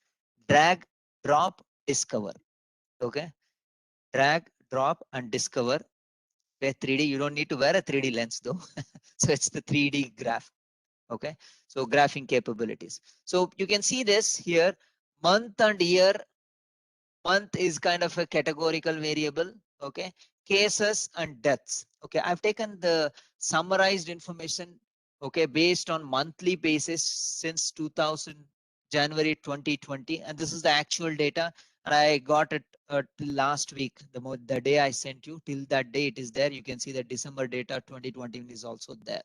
drag, drop, discover. Okay, drag, drop, and discover. Where 3D, you don't need to wear a 3D lens though. So it's the 3D graph. Okay, so graphing capabilities. So you can see this here, month and year. Month is kind of a categorical variable. Okay, cases and deaths. Okay, I've taken the summarized information, okay, based on monthly basis since 2000 January 2020, and this is the actual data, and I got it till last week. The day I sent you, till that day it is there. You can see the December data 2020 is also there.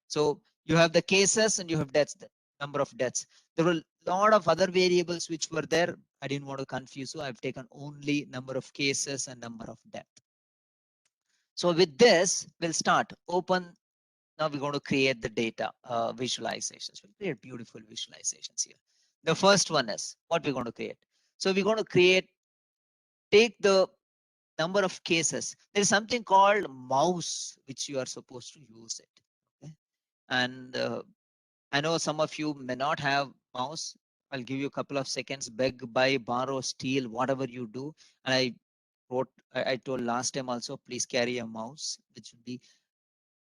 So you have the cases and you have deaths, the number of deaths. There were a lot of other variables which were there. I didn't want to confuse you. I've taken only number of cases and number of death. So with this, we'll start. Open. Now we're going to create the data visualizations. We'll create beautiful visualizations here. The first one is what we're going to create. So we're going to take the number of cases. There's something called mouse, which you are supposed to use it. Okay? And I know some of you may not have mouse. I'll give you a couple of seconds. Beg, buy, borrow, steal, whatever you do. And I told last time also, please carry a mouse, which would be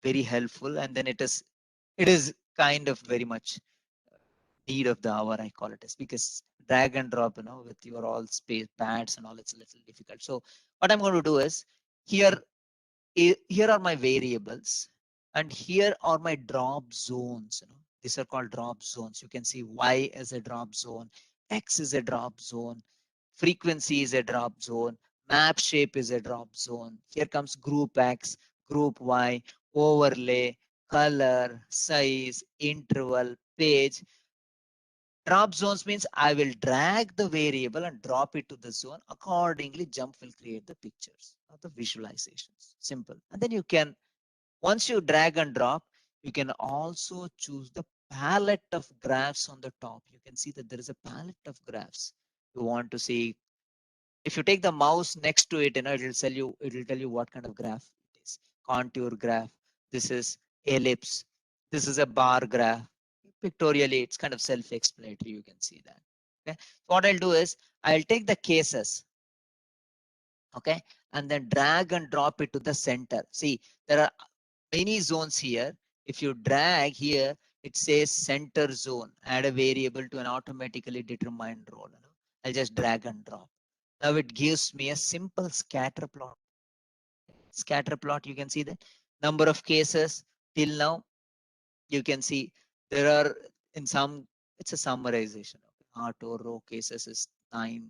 very helpful. And then it is kind of very much need of the hour, I call it as, because drag and drop, with your all space pads and all, it's a little difficult. So what I'm going to do is here are my variables, and here are my drop zones. These are called drop zones. You can see Y as a drop zone, X is a drop zone, frequency is a drop zone, map shape is a drop zone. Here comes group X, group Y, overlay, color, size, interval, page. Drop zones means I will drag the variable and drop it to the zone. Accordingly, JMP will create the pictures or the visualizations. Simple. And then you can, once you drag and drop, you can also choose the palette of graphs on the top. You can see that there is a palette of graphs. You want to see, if you take the mouse next to it, it'll tell you what kind of graph it is. Contour graph. This is ellipse. This is a bar graph. Pictorially, it's kind of self-explanatory. You can see that. Okay. So what I'll do is I'll take the cases. Okay. And then drag and drop it to the center. See, there are many zones here. If you drag here, it says center zone. Add a variable to an automatically determined role. I'll just drag and drop. Now it gives me a simple scatter plot. Scatter plot, you can see that number of cases till now. You can see there are, in some, it's a summarization. Auto row cases is 9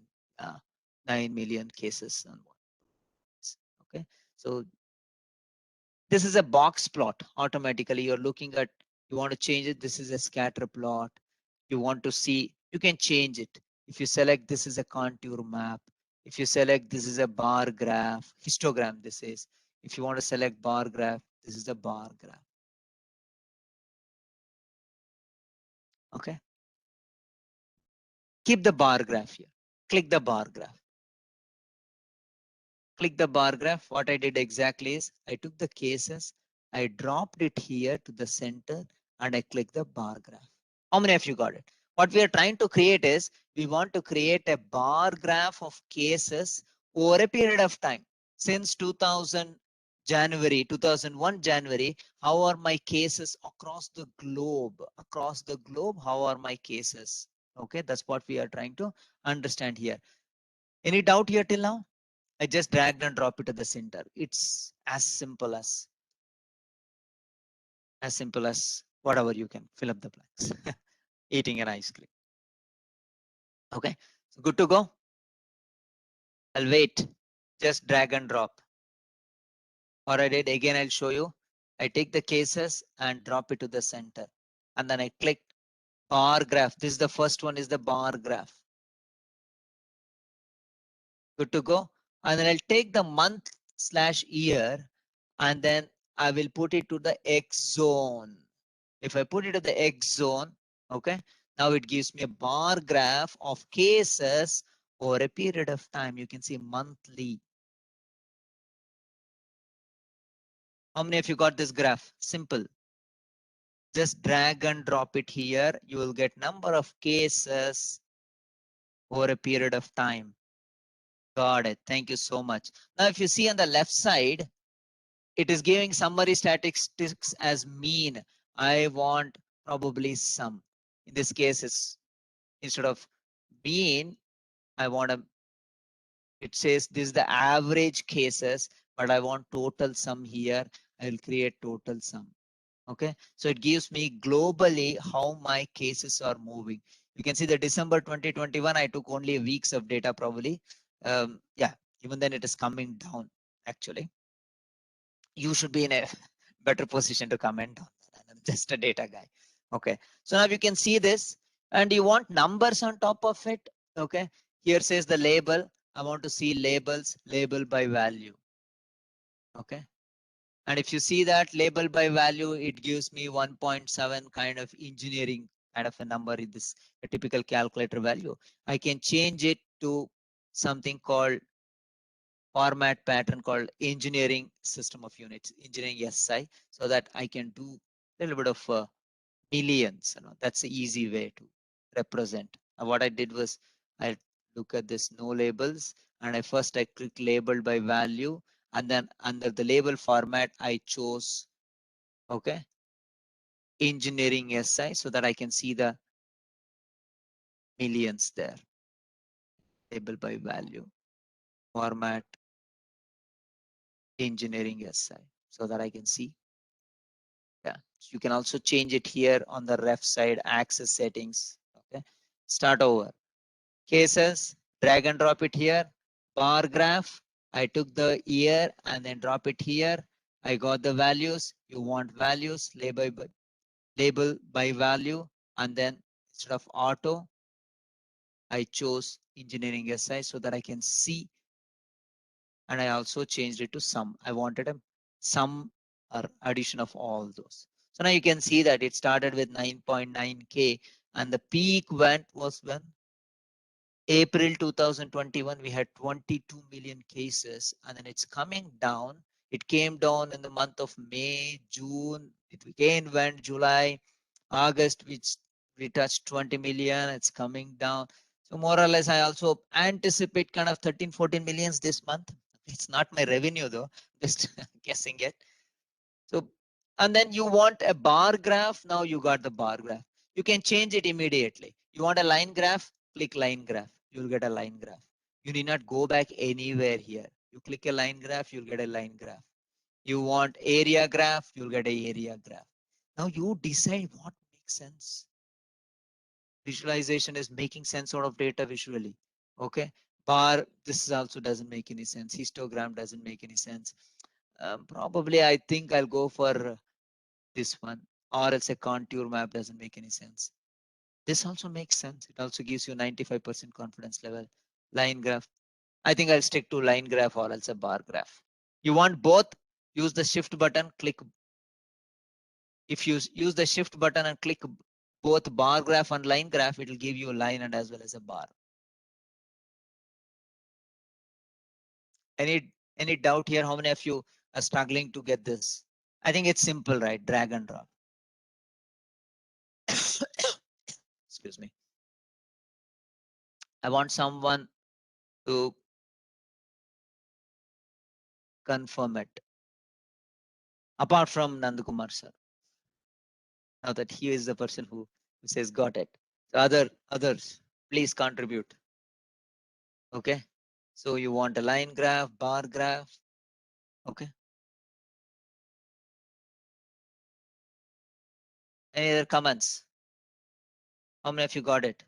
million cases. Okay, so this is a box plot. Automatically you're looking at, you want to change it. This is a scatter plot. You want to see, you can change it. If you select, this is a contour map. If you select, this is a bar graph, histogram. This is, if you want to select bar graph, this is a bar graph. Okay. Keep the bar graph here. Click the bar graph. Click the bar graph. What I did exactly is I took the cases, I dropped it here to the center, and I click the bar graph. How many of you got it? What we are trying to create is, we want to create a bar graph of cases over a period of time. Since 2000 January, 2001 January, how are my cases across the globe? Across the globe, how are my cases? Okay, that's what we are trying to understand here. Any doubt here till now? I just dragged and drop it to the center. It's as simple as whatever you can fill up the blanks. Eating an ice cream. Okay, so good to go. I'll wait. Just drag and drop. Or I did again, I'll show you. I take the cases and drop it to the center. And then I click bar graph. This is the first one, is the bar graph. Good to go. And then I'll take the month/year and then I will put it to the X zone. If I put it to the X zone, okay, now it gives me a bar graph of cases over a period of time. You can see monthly. How many of you got this graph? Simple. Just drag and drop it here. You will get number of cases over a period of time. Got it. Thank you so much. Now, if you see on the left side, it is giving summary statistics as mean. I want probably sum. In this case, it's instead of mean, I want a, it says this is the average cases, but I want total sum here. I will create total sum. Okay, so it gives me globally how my cases are moving. You can see the December 2021, I took only weeks of data probably. Yeah, even then it is coming down actually. You should be in a better position to comment on that. I'm just a data guy. Okay, so now you can see this and you want numbers on top of it. Okay, here says the label. I want to see labels, label by value. Okay, and if you see that label by value, it gives me 1.7 kind of engineering kind of a number in this, a typical calculator value. I can change it to something called format pattern called engineering system of units, engineering SI, so that I can do a little bit of millions. You know, that's the easy way to represent. And what I did was I look at this no labels and I click labeled by value, and then under the label format, I chose, okay, engineering SI, so that I can see the millions there. Label by value, format, engineering SI, so that I can see. Yeah, you can also change it here on the ref side, access settings. Okay, start over. Cases, drag and drop it here. Bar graph, I took the year and then drop it here. I got the values. You want values, label by value, and then instead of auto, I chose engineering SI so that I can see. And I also changed it to sum. I wanted a sum or addition of all those. So now you can see that it started with 9.9K and the peak went was when April 2021, we had 22 million cases, and then it's coming down. It came down in the month of May, June, it again went July, August, which we touched 20 million, it's coming down. So more or less, I also anticipate kind of 13, 14 millions this month. It's not my revenue though, just guessing it. So, and then you want a bar graph. Now you got the bar graph. You can change it immediately. You want a line graph, click line graph. You'll get a line graph. You need not go back anywhere here. You click a line graph, you'll get a line graph. You want area graph, you'll get a area graph. Now you decide what makes sense. Visualization is making sense out of data visually. Okay. Bar, this also doesn't make any sense. Histogram doesn't make any sense. Probably I think I'll go for this one, or else a contour map doesn't make any sense. This also makes sense. It also gives you 95% confidence level. Line graph. I think I'll stick to line graph or else a bar graph. You want both? Use the shift button, click. If you use the shift button and click both bar graph and line graph, it will give you a line and as well as a bar. Any doubt here? How many of you are struggling to get this? I think it's simple, right? Drag and drop. Excuse me. I want someone to confirm it. Apart from Nandakumar sir. Now that he is the person who says got it. So others, please contribute. Okay. So you want a line graph, bar graph. Okay. Any other comments? How many of you got it?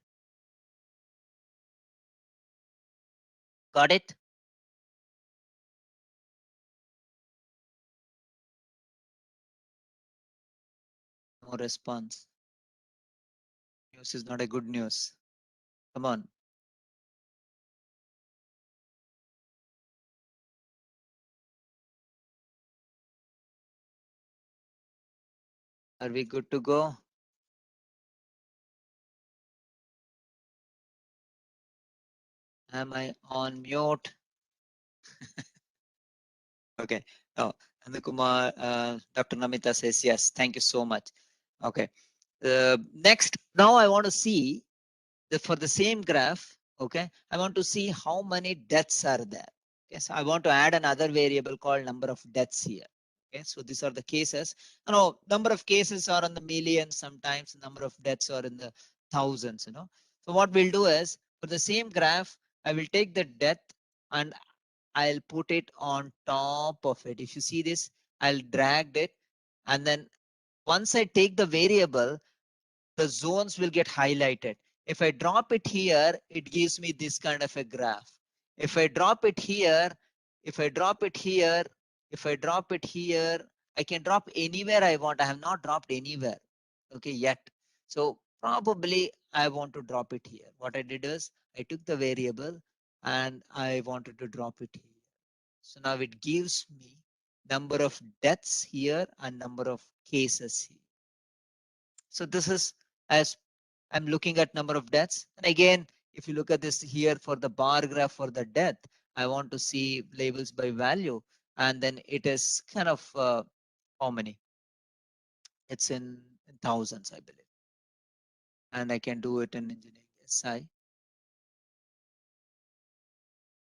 Got it? No response. News is not a good news. Come on. Are we good to go? Am I on mute? Okay. Oh, Kumar, Dr. Namita says yes. Thank you so much. Okay. Next, now I want to see for the same graph. Okay. I want to see how many deaths are there. Okay. So I want to add another variable called number of deaths here. Okay. So these are the cases. Number of cases are in the millions. Sometimes number of deaths are in the thousands. So what we'll do is for the same graph, I will take the death and I'll put it on top of it. If you see this, I'll drag it. And then once I take the variable, the zones will get highlighted. If I drop it here, it gives me this kind of a graph. If I drop it here, if I drop it here, if I drop it here, I can drop anywhere I want. I have not dropped anywhere. Okay, yet. So probably I want to drop it here. What I did is I took the variable and I wanted to drop it here. So now it gives me number of deaths here and number of cases here. So this is as I'm looking at number of deaths. And again, if you look at this here for the bar graph for the death, I want to see labels by value. And then it is kind of how many? It's in thousands, I believe. And I can do it in engineering SI.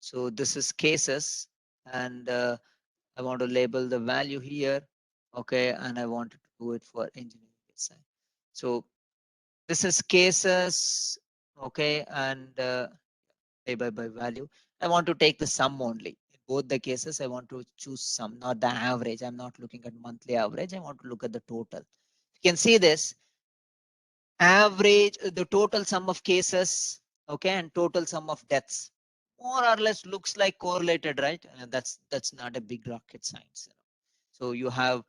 So this is cases. And I want to label the value here. Okay. And I want to do it for engineering SI. So this is cases. Okay. And by value. I want to take the sum only. In both the cases, I want to choose sum, not the average. I'm not looking at monthly average. I want to look at the total. You can see this average, the total sum of cases, okay, and total sum of deaths. More or less looks like correlated, right? And that's not a big rocket science. So you have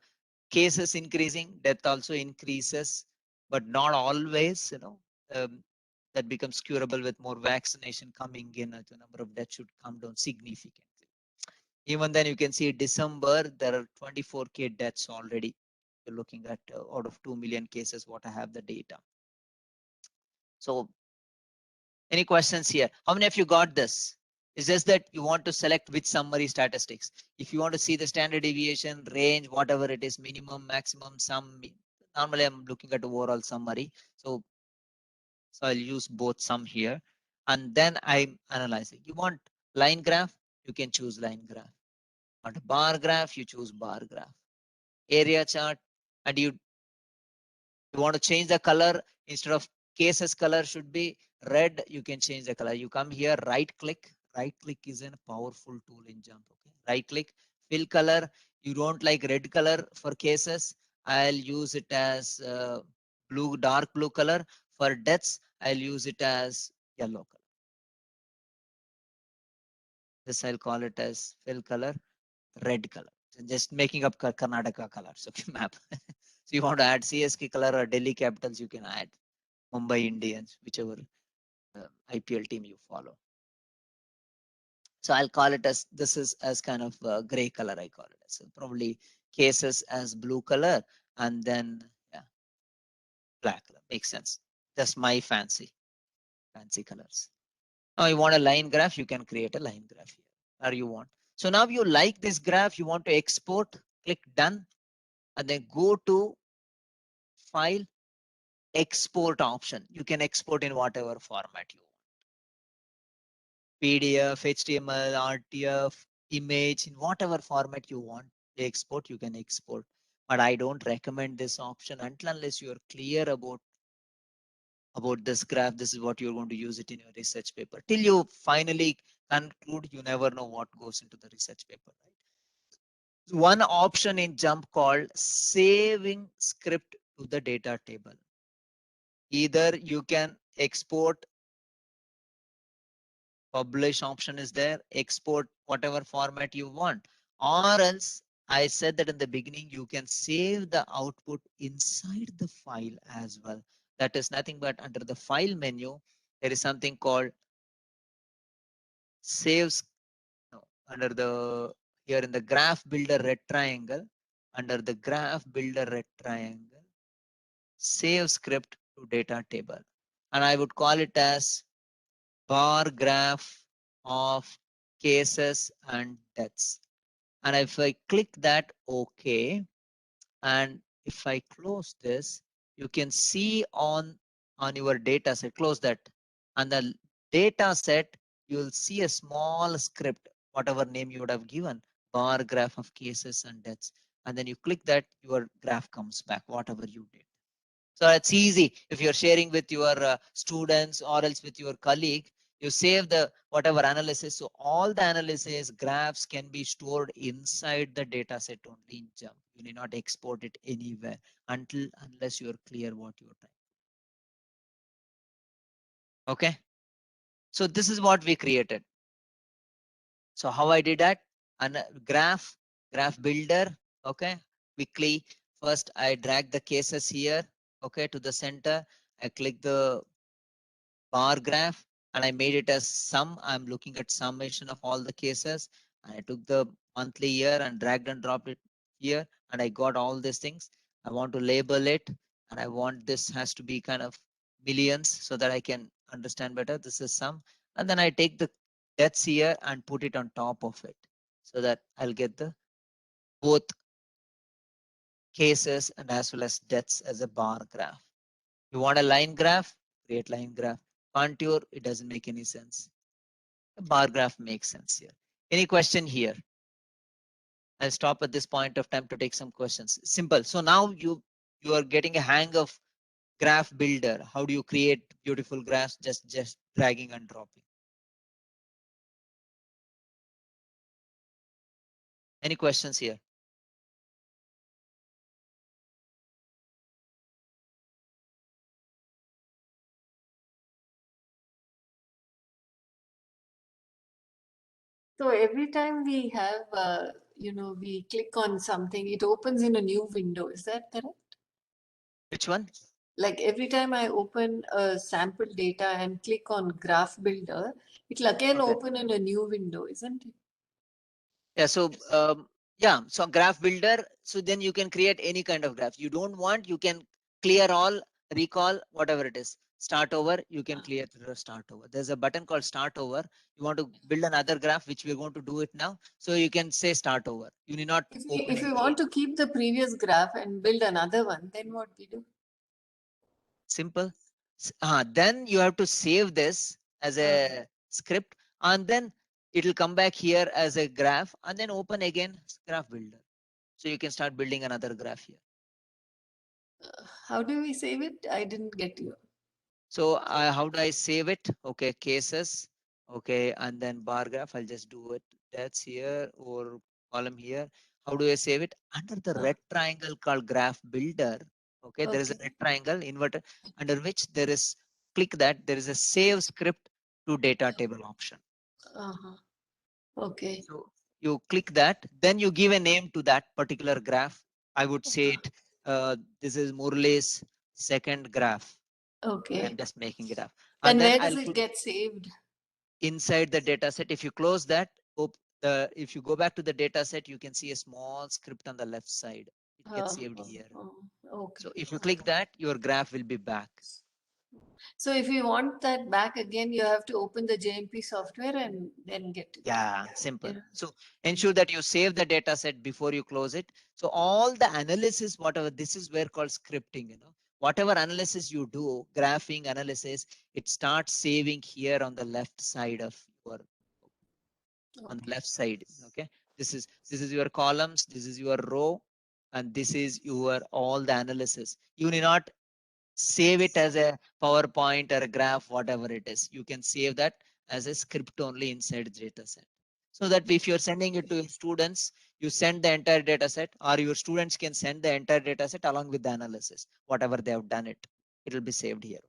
cases increasing, death also increases, but not always, that becomes curable with more vaccination coming in. The number of deaths should come down significantly. Even then you can see December, there are 24K deaths already. You're looking at out of 2 million cases, what I have the data. So any questions here? How many of you got this? It's just that you want to select which summary statistics. If you want to see the standard deviation, range, whatever it is, minimum, maximum, sum. Normally I'm looking at overall summary. So I'll use both sum here. And then I'm analyzing. You want line graph, you can choose line graph. Want a bar graph, you choose bar graph. Area chart, and you want to change the color. Instead of cases color should be red, you can change the color. You come here, right click is a powerful tool in JMP. Okay, right click, fill color. You don't like red color for cases, I'll use it as blue, dark blue color. For deaths, I'll use it as yellow color. This I'll call it as fill color, red color. So just making up Karnataka colors. Okay, map. So you want to add CSK color or Delhi Capitals, you can add Mumbai Indians, whichever IPL team you follow. So I'll call it as, this is as kind of gray color, I call it as. So probably cases as blue color, and then black color. Makes sense. That's my fancy colors. Now you want a line graph, you can create a line graph here, or you want. So now you like this graph, you want to export, click done, and then go to file, export option. You can export in whatever format you want. PDF, HTML, RTF, image, in whatever format you want to export, you can export. But I don't recommend this option until unless you are clear about this graph. This is what you're going to use it in your research paper. Till you finally conclude, you never know what goes into the research paper, right? One option in JMP called saving script to the data table. Either you can export, publish option is there, export whatever format you want, or else I said that in the beginning, you can save the output inside the file as well. That is nothing but under the file menu, there is something called saves. No, under the here in the graph builder red triangle, under the graph builder red triangle, save script to data table, and I would call it as bar graph of cases and deaths. And if I click that OK, and if I close this, you can see on your data set, close that, and the data set, you'll see a small script, whatever name you would have given, bar graph of cases and deaths. And then you click that, your graph comes back, whatever you did. So it's easy. If you're sharing with your students or else with your colleague, you save the whatever analysis. So all the analysis graphs can be stored inside the data set only in JMP. You need not export it anywhere unless you're clear what you're trying. Okay. So this is what we created. So how I did that? And graph builder. Okay. Quickly. First, I drag the cases here. Okay. To the center. I click the bar graph and I made it as sum. I'm looking at summation of all the cases. And I took the monthly year and dragged and dropped it here. And I got all these things. I want to label it. And I want this has to be kind of millions so that I can understand better. This is sum. And then I take the deaths here and put it on top of it so that I'll get the both cases and as well as deaths as a bar graph. You want a line graph? Create line graph. Contour, it doesn't make any sense. The bar graph makes sense here. Any question here? I'll stop at this point of time to take some questions. Simple. So now you are getting a hang of graph builder. How do you create beautiful graphs? Just dragging and dropping. Any questions here? So every time we have, we click on something, it opens in a new window. Is that correct? Which one? Like every time I open a sample data and click on Graph Builder, it'll again Okay. open in a new window, isn't it? Yeah. So so graph builder. So then you can create any kind of graph you don't want. You can clear all, recall, whatever it is. Start over. You can clear the start over. There's a button called start over. You want to build another graph, which we're going to do it now. So you can say start over. You need not open If we again. want to keep the previous graph and build another one, then what we do? Simple. Then you have to save this as a script, and then it'll come back here as a graph, and then open again graph builder. So you can start building another graph here. How do we save it? I didn't get you. So how do I save it? Okay, cases. Okay, and then bar graph. I'll just do it. That's here or column here. How do I save it? Under the red triangle called graph builder. Okay, there is a red triangle inverted under which there is, click that, there is a save script to data table option. Okay. So you click that, then you give a name to that particular graph. I would say it, this is Murali's second graph. Okay. I'm just making it up. And then where does I'll it put get saved? inside the data set. If you close that, if you go back to the data set, you can see a small script on the left side. It gets saved here. Okay. So if you click that, your graph will be back. So if you want that back again, you have to open the JMP software and then get it. Yeah, simple. Yeah. So ensure that you save the data set before you close it. So all the analysis, whatever, this is where called scripting, whatever analysis you do, graphing analysis, it starts saving here on the left side of your, on the left side. Okay. This is your columns. This is your row. And this is your all the analysis. You need not save it as a PowerPoint or a graph, whatever it is. You can save that as a script only inside the data set. So that if you're sending it to your students, you send the entire data set, or your students can send the entire data set along with the analysis, whatever they have done it. It will be saved here.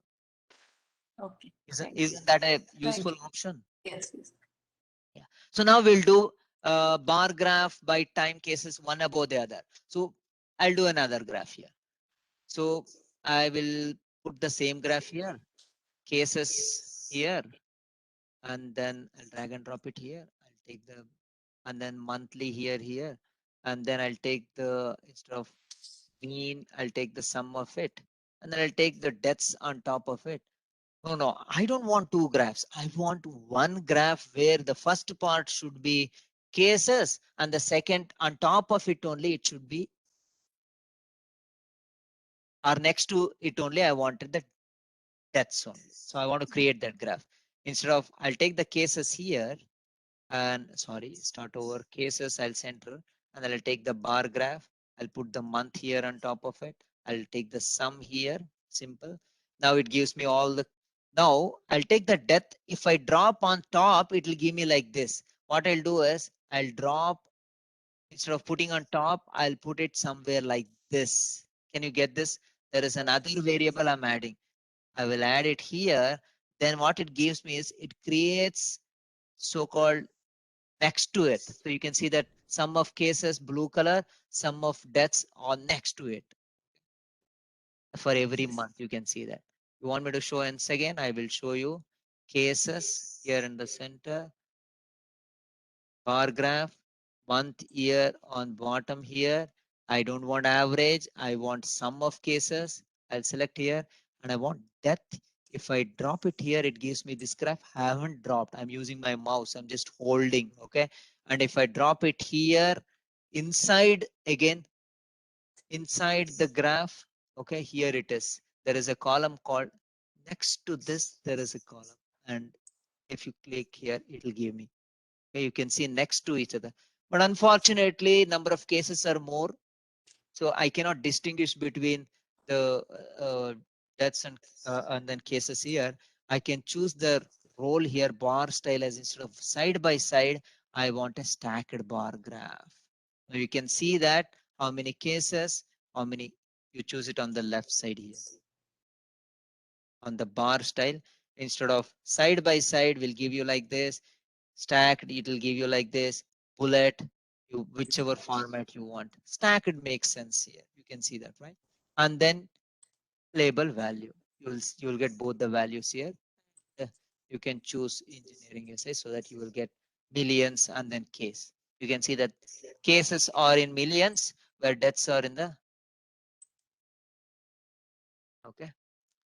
Okay. Isn't that a useful option? Yes, yes. Yeah. So now we'll do bar graph by time cases one above the other. So I'll do another graph here. So I will put the same graph here, cases here, and then I'll drag and drop it here. I'll take the, and then monthly here, and then I'll take the, instead of mean, I'll take the sum of it, and then I'll take the deaths on top of it. No, I don't want two graphs. I want one graph where the first part should be cases and the second on top of it only it should be, or next to it only I wanted the deaths only. So I want to create that graph. Instead of, I'll take the cases here and sorry, start over cases, I'll center, and then I'll take the bar graph. I'll put the month here on top of it. I'll take the sum here, simple. Now it gives me all the, now I'll take the death. If I drop on top, it will give me like this. What I'll do is I'll drop, instead of putting on top, I'll put it somewhere like this. Can you get this? There is another variable I'm adding. I will add it here. Then what it gives me is it creates so-called next to it. So you can see that sum of cases, blue color, sum of deaths are next to it. For every month, you can see that. You want me to show once again? I will show you cases here in the center, bar graph, month, year on bottom here. I don't want average. I want sum of cases. I'll select here and I want death. If I drop it here, it gives me this graph. I haven't dropped. I'm using my mouse. I'm just holding. Okay. And if I drop it here inside again, inside the graph, okay, here it is. There is a column called next to this. There is a column. And if you click here, it will give me. Okay, you can see next to each other. But unfortunately, number of cases are more. So I cannot distinguish between the deaths and then cases here. I can choose the role here, bar style, as instead of side by side, I want a stacked bar graph. Now you can see that how many cases, how many, you choose it on the left side here. On the bar style, instead of side by side, will give you like this. Stacked, it will give you like this. Bullet, you whichever format you want. Stacked makes sense here. You can see that, right? And then label value. You'll get both the values here. You can choose engineering essay so that you will get millions and then case. You can see that cases are in millions where deaths are in the, okay,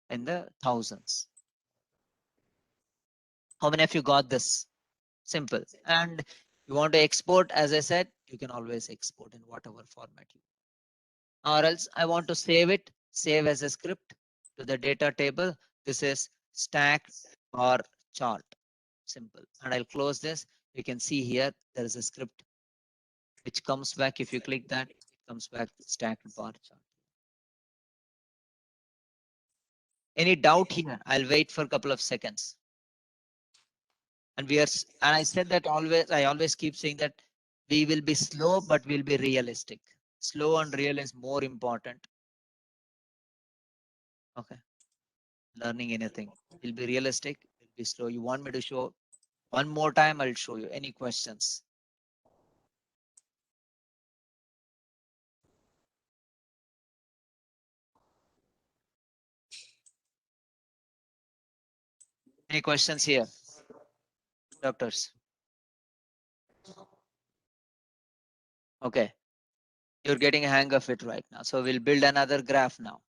in the thousands. How many of you got this? Simple. And you want to export, as I said, you can always export in whatever format you want. Or else I want to save it, save as a script to the data table. This is stack bar chart. Simple. And I'll close this. You can see here there is a script which comes back. If you click that, it comes back stacked bar chart. Any doubt here? I'll wait for a couple of seconds. And I said that always, I always keep saying that we will be slow, but we'll be realistic. Slow and real is more important. Okay. Learning anything. We'll be realistic, we'll be slow. You want me to show one more time? I'll show you. Any questions? Any questions here? Doctors? Okay. You're getting a hang of it right now. So we'll build another graph now.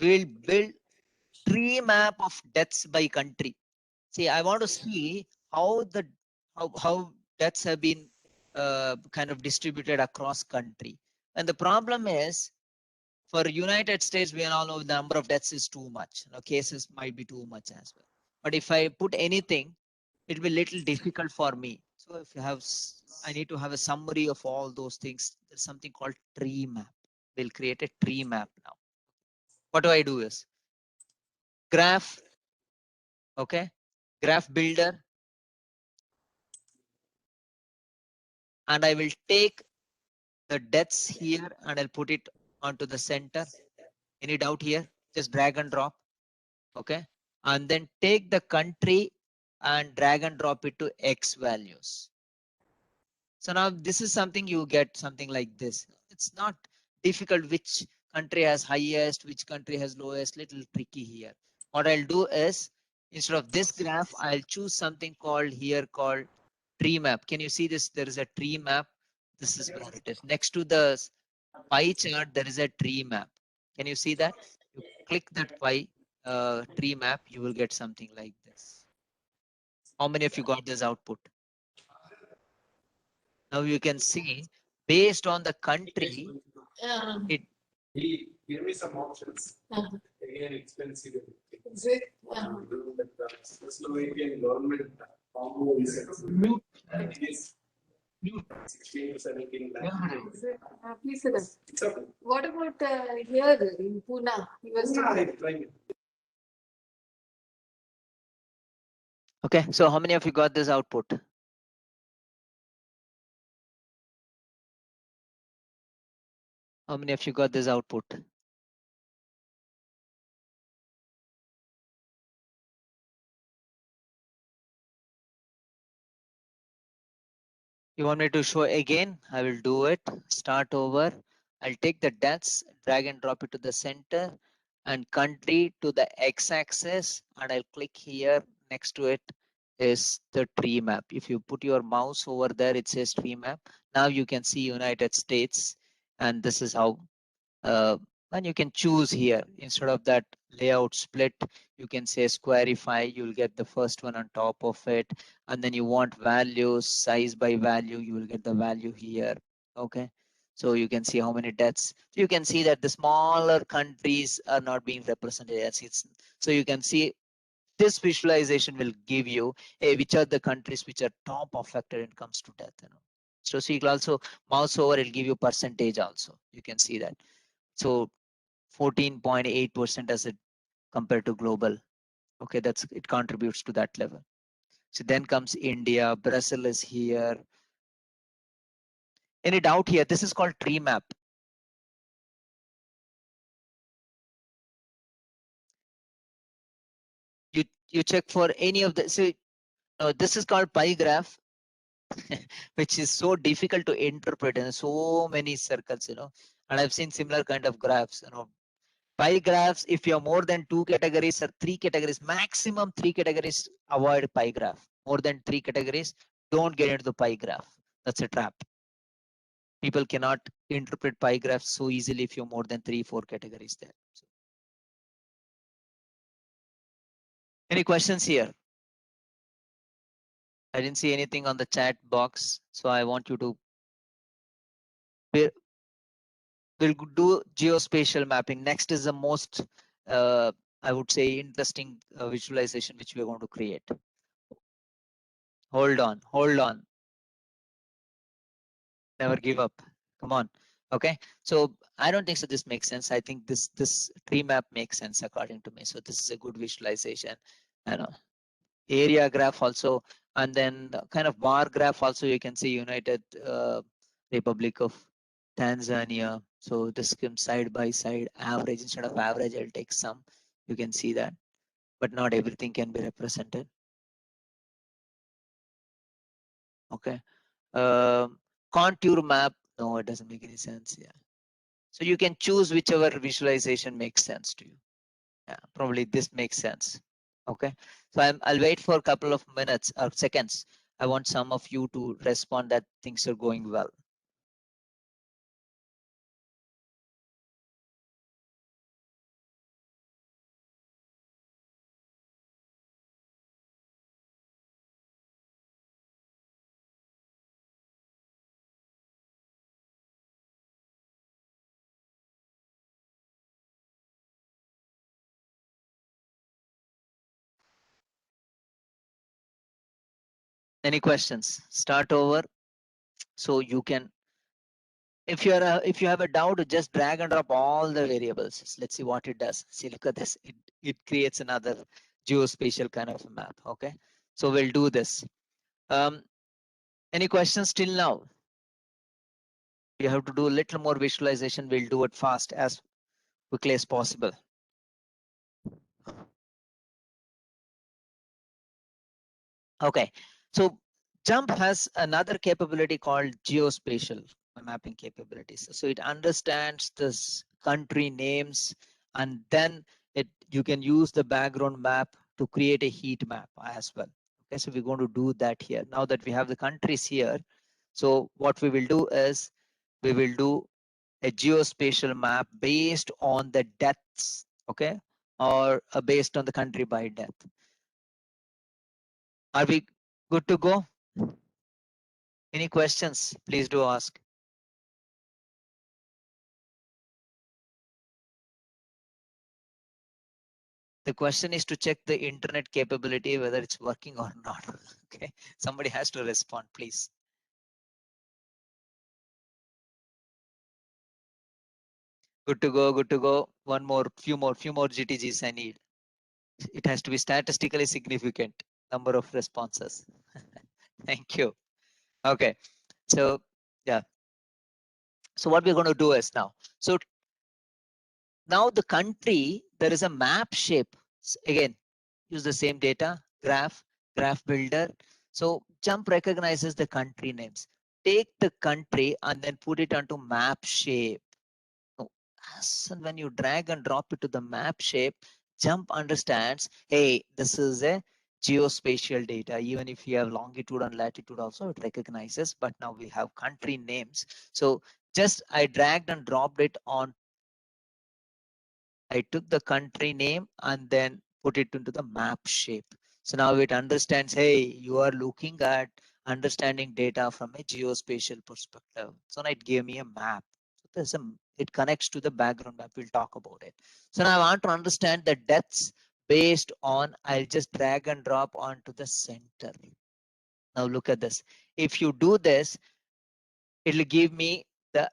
We'll build tree map of deaths by country. See, I want to see how the how deaths have been kind of distributed across country. And the problem is, for United States, we all know the number of deaths is too much. Cases might be too much as well. But if I put anything, it will be little difficult for me. So if you have, I need to have a summary of all those things. There's something called tree map. We'll create a tree map now. What do I do is graph, okay, graph builder, and I will take the deaths here and I'll put it onto the center. Any doubt here? Just drag and drop, okay, and then take the country and drag and drop it to X values. So now this is something you get something like this. It's not difficult which country has highest, which country has lowest, little tricky here. What I'll do is instead of this graph, I'll choose something called here called tree map. Can you see this? There is a tree map. This is where it is. Next to the pie chart, there is a tree map. Can you see that? You click that pie tree map, you will get something like this. How many of you got this output? Now you can see based on the country, it He gave me some options. Again, expensive. Is it? Slovakian government combo is Mute. it is 16 to 17 lakhs. Is it? Please sit down. It's okay. What about here in Pune? You were Yeah, saying- I'm trying it. okay. So how many of you got this output? How many of you got this output? You want me to show again? I will do it. Start over. I'll take the deaths, drag and drop it to the center and country to the x-axis, and I'll click here. Next to it is the tree map. If you put your mouse over there, it says tree map. Now you can see United States, and this is how and you can choose here. Instead of that layout split, you can say squarify. You'll get the first one on top of it, and then you want values, size by value, you will get the value here. Okay, so you can see how many deaths. So you can see that the smaller countries are not being represented as it's. So you can see this visualization will give you which are the countries which are top affected when it comes to death. So you can also mouse over, it'll give you percentage also. You can see that. So 14.8% as it compared to global. Okay, that's it contributes to that level. So then comes India, Brazil is here. Any doubt here? This is called tree map. You check for any of the, so this is called pie graph, which is so difficult to interpret in so many circles, and I've seen similar kind of graphs, pie graphs, if you have more than 2 categories or 3 categories, maximum 3 categories, avoid pie graph. More than 3 categories, don't get into the pie graph. That's a trap. People cannot interpret pie graphs so easily if you're more than 3-4 categories there. So, any questions here? I didn't see anything on the chat box, so I want you to. We'll do geospatial mapping. Next is the most, I would say, interesting visualization which we're going to create. Hold on, hold on. Never give up. Come on. Okay. So I don't think so. This makes sense. I think this tree map makes sense according to me. So this is a good visualization. Area graph also, and then the kind of bar graph also. You can see United Republic of Tanzania. So this comes side by side average. Instead of average, I'll take some. You can see that, but not everything can be represented. Okay. Contour map. No, it doesn't make any sense. Yeah. So you can choose whichever visualization makes sense to you. Yeah, probably this makes sense. Okay. So I'll wait for a couple of minutes or seconds. I want some of you to respond that things are going well. Any questions? Start over. So you can, if you have a doubt, just drag and drop all the variables. Let's see what it does. See, look at this. It creates another geospatial kind of a map. Okay. So we'll do this. Any questions till now? You have to do a little more visualization. We'll do it fast, as quickly as possible. Okay. So JUMP has another capability called geospatial mapping capabilities. So it understands this country names, and then you can use the background map to create a heat map as well. Okay, so we're going to do that here. Now that we have the countries here, so what we will do is we will do a geospatial map based on the depths, okay, or based on the country by depth. Are we good to go? Any questions? Please do ask. The question is to check the internet capability, whether it's working or not. Okay, somebody has to respond, please. Good to go, good to go. One more, few more GTGs I need. It has to be statistically significant number of responses. Thank you. Okay, so yeah. So what we're going to do is now the country, there is a map shape. Again, use the same data, graph builder. So JUMP recognizes the country names. Take the country and then put it onto map shape. And when you drag and drop it to the map shape, JUMP understands, hey, this is a geospatial data. Even if you have longitude and latitude also, it recognizes, but now we have country names. So just I dragged and dropped it on. I took the country name and then put it into the map shape. So now it understands, hey, you are looking at understanding data from a geospatial perspective. So now it gave me a map. So it connects to the background map. We'll talk about it. So now I want to understand the depths based on, I'll just drag and drop onto the center. Now look at this. If you do this, it'll give me the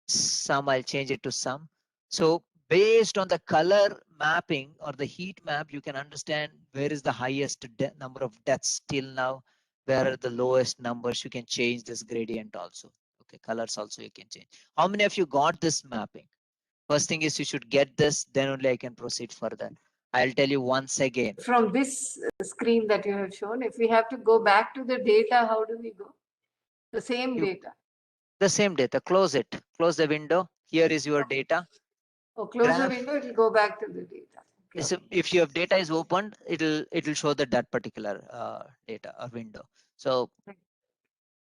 sum. I'll change it to sum. So based on the color mapping or the heat map, you can understand where is the highest number of deaths till now, where are the lowest numbers. You can change this gradient also. Okay, colors also you can change. How many of you got this mapping? First thing is you should get this, then only I can proceed further. I'll tell you once again. From this screen that you have shown, if we have to go back to the data, how do we go? The same data. The same data, close it, close the window. Here is your data. Oh, close the window, it will go back to the data. Okay. So if your data is opened, it'll show that particular data or window. So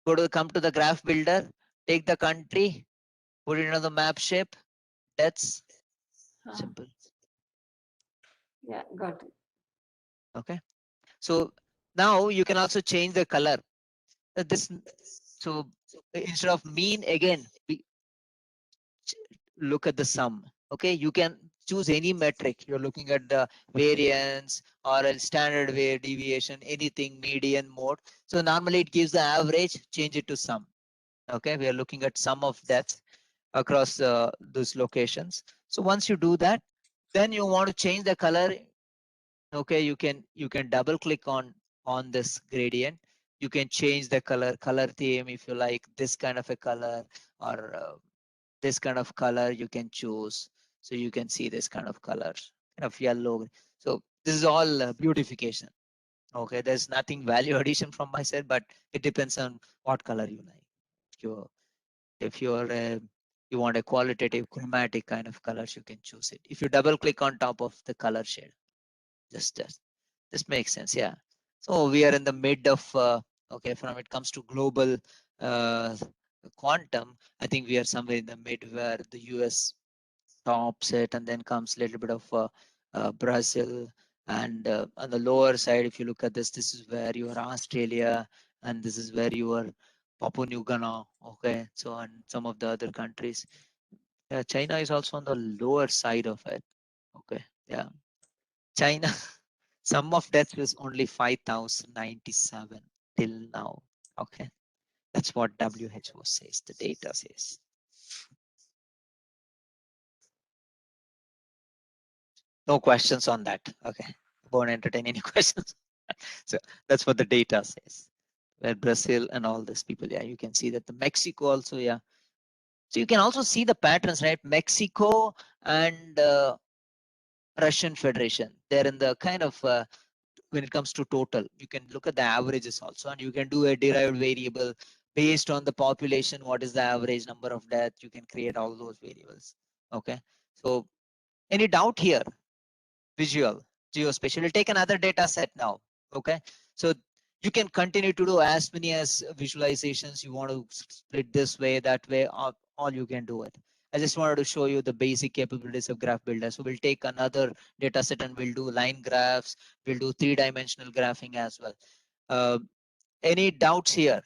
come to the graph builder, take the country, put it into the map shape. That's simple. Yeah, got it. Okay. So now you can also change the color. So instead of mean, again, look at the sum. Okay, you can choose any metric. You're looking at the variance or a standard deviation, anything, median, mode. So normally it gives the average, change it to sum. Okay, we are looking at sum of deaths across those locations. So once you do that, then you want to change the color. Okay, you can double click on this gradient. You can change the color theme if you like this kind of a color, or this kind of color you can choose. So you can see this kind of colors, kind of yellow. So this is all beautification. Okay, there's nothing value addition from my side, but it depends on what color you like. If you want a qualitative chromatic kind of colors, you can choose it. If you double click on top of the color shade, this makes sense. Yeah. So we are in the mid of okay, from it comes to global quantum, I think we are somewhere in the mid where the US tops it, and then comes a little bit of Brazil. And on the lower side, if you look at this is where you are Australia, and this is where you are Papua New Guinea. Okay, so and some of the other countries. China is also on the lower side of it. Okay, yeah, China. Sum of deaths was only 5,097 till now. Okay, that's what WHO says, the data says. No questions on that. Okay, won't entertain any questions. So that's what the data says. Where Brazil and all these people, yeah, you can see that the Mexico also, yeah. So you can also see the patterns, right? Mexico and Russian Federation, they're in the kind of when it comes to total, you can look at the averages also, and you can do a derived variable based on the population. What is the average number of death? You can create all those variables. Okay, so any doubt here? Visual, geospatial. We'll take another data set now. Okay, so you can continue to do as many as visualizations you want to split this way, that way, all you can do it. I just wanted to show you the basic capabilities of Graph Builder. So we'll take another data set and we'll do line graphs. We'll do three-dimensional graphing as well. Any doubts here?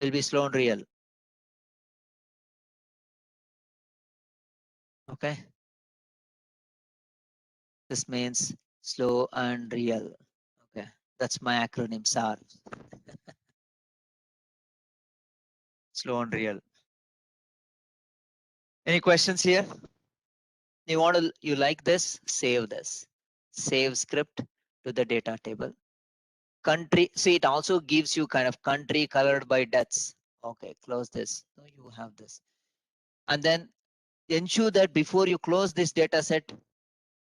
Will be slow and real. Okay. This means slow and real. Okay. That's my acronym, SAR. Slow and real. Any questions here? You like this? Save this. Save script to the data table. Country, see, it also gives you kind of country colored by deaths. Okay, close this. So you have this. And then ensure that before you close this data set,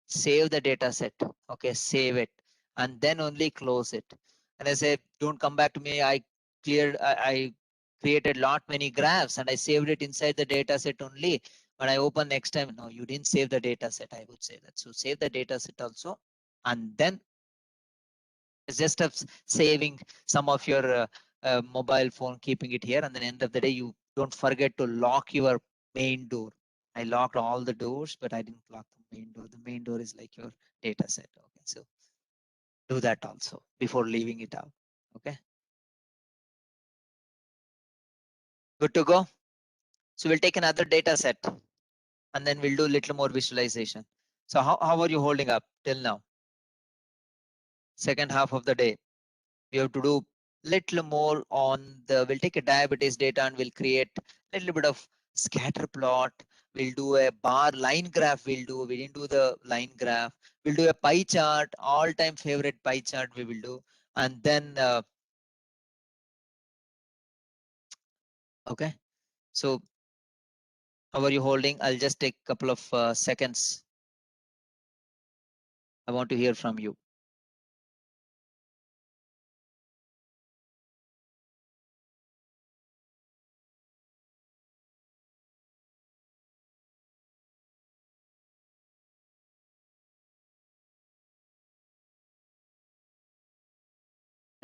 save the data set. Okay, save it. And then only close it. And I say, don't come back to me. I created many graphs and I saved it inside the data set only. When I open next time, no, you didn't save the data set. I would say that. So save the data set also. And then it's just of saving some of your mobile phone, keeping it here. And then end of the day, you don't forget to lock your main door. I locked all the doors, but I didn't lock the main door. The main door is like your data set. Okay, so do that also before leaving it out. Okay, good to go. So we'll take another data set and then we'll do a little more visualization. So how are you holding up till now? Second half of the day, we have to do little more on we'll take a diabetes data and we'll create a little bit of scatter plot. We'll do a bar line graph. We didn't do the line graph. We'll do a pie chart, all-time favorite pie chart we will do. And then, okay. So how are you holding? I'll just take a couple of seconds. I want to hear from you.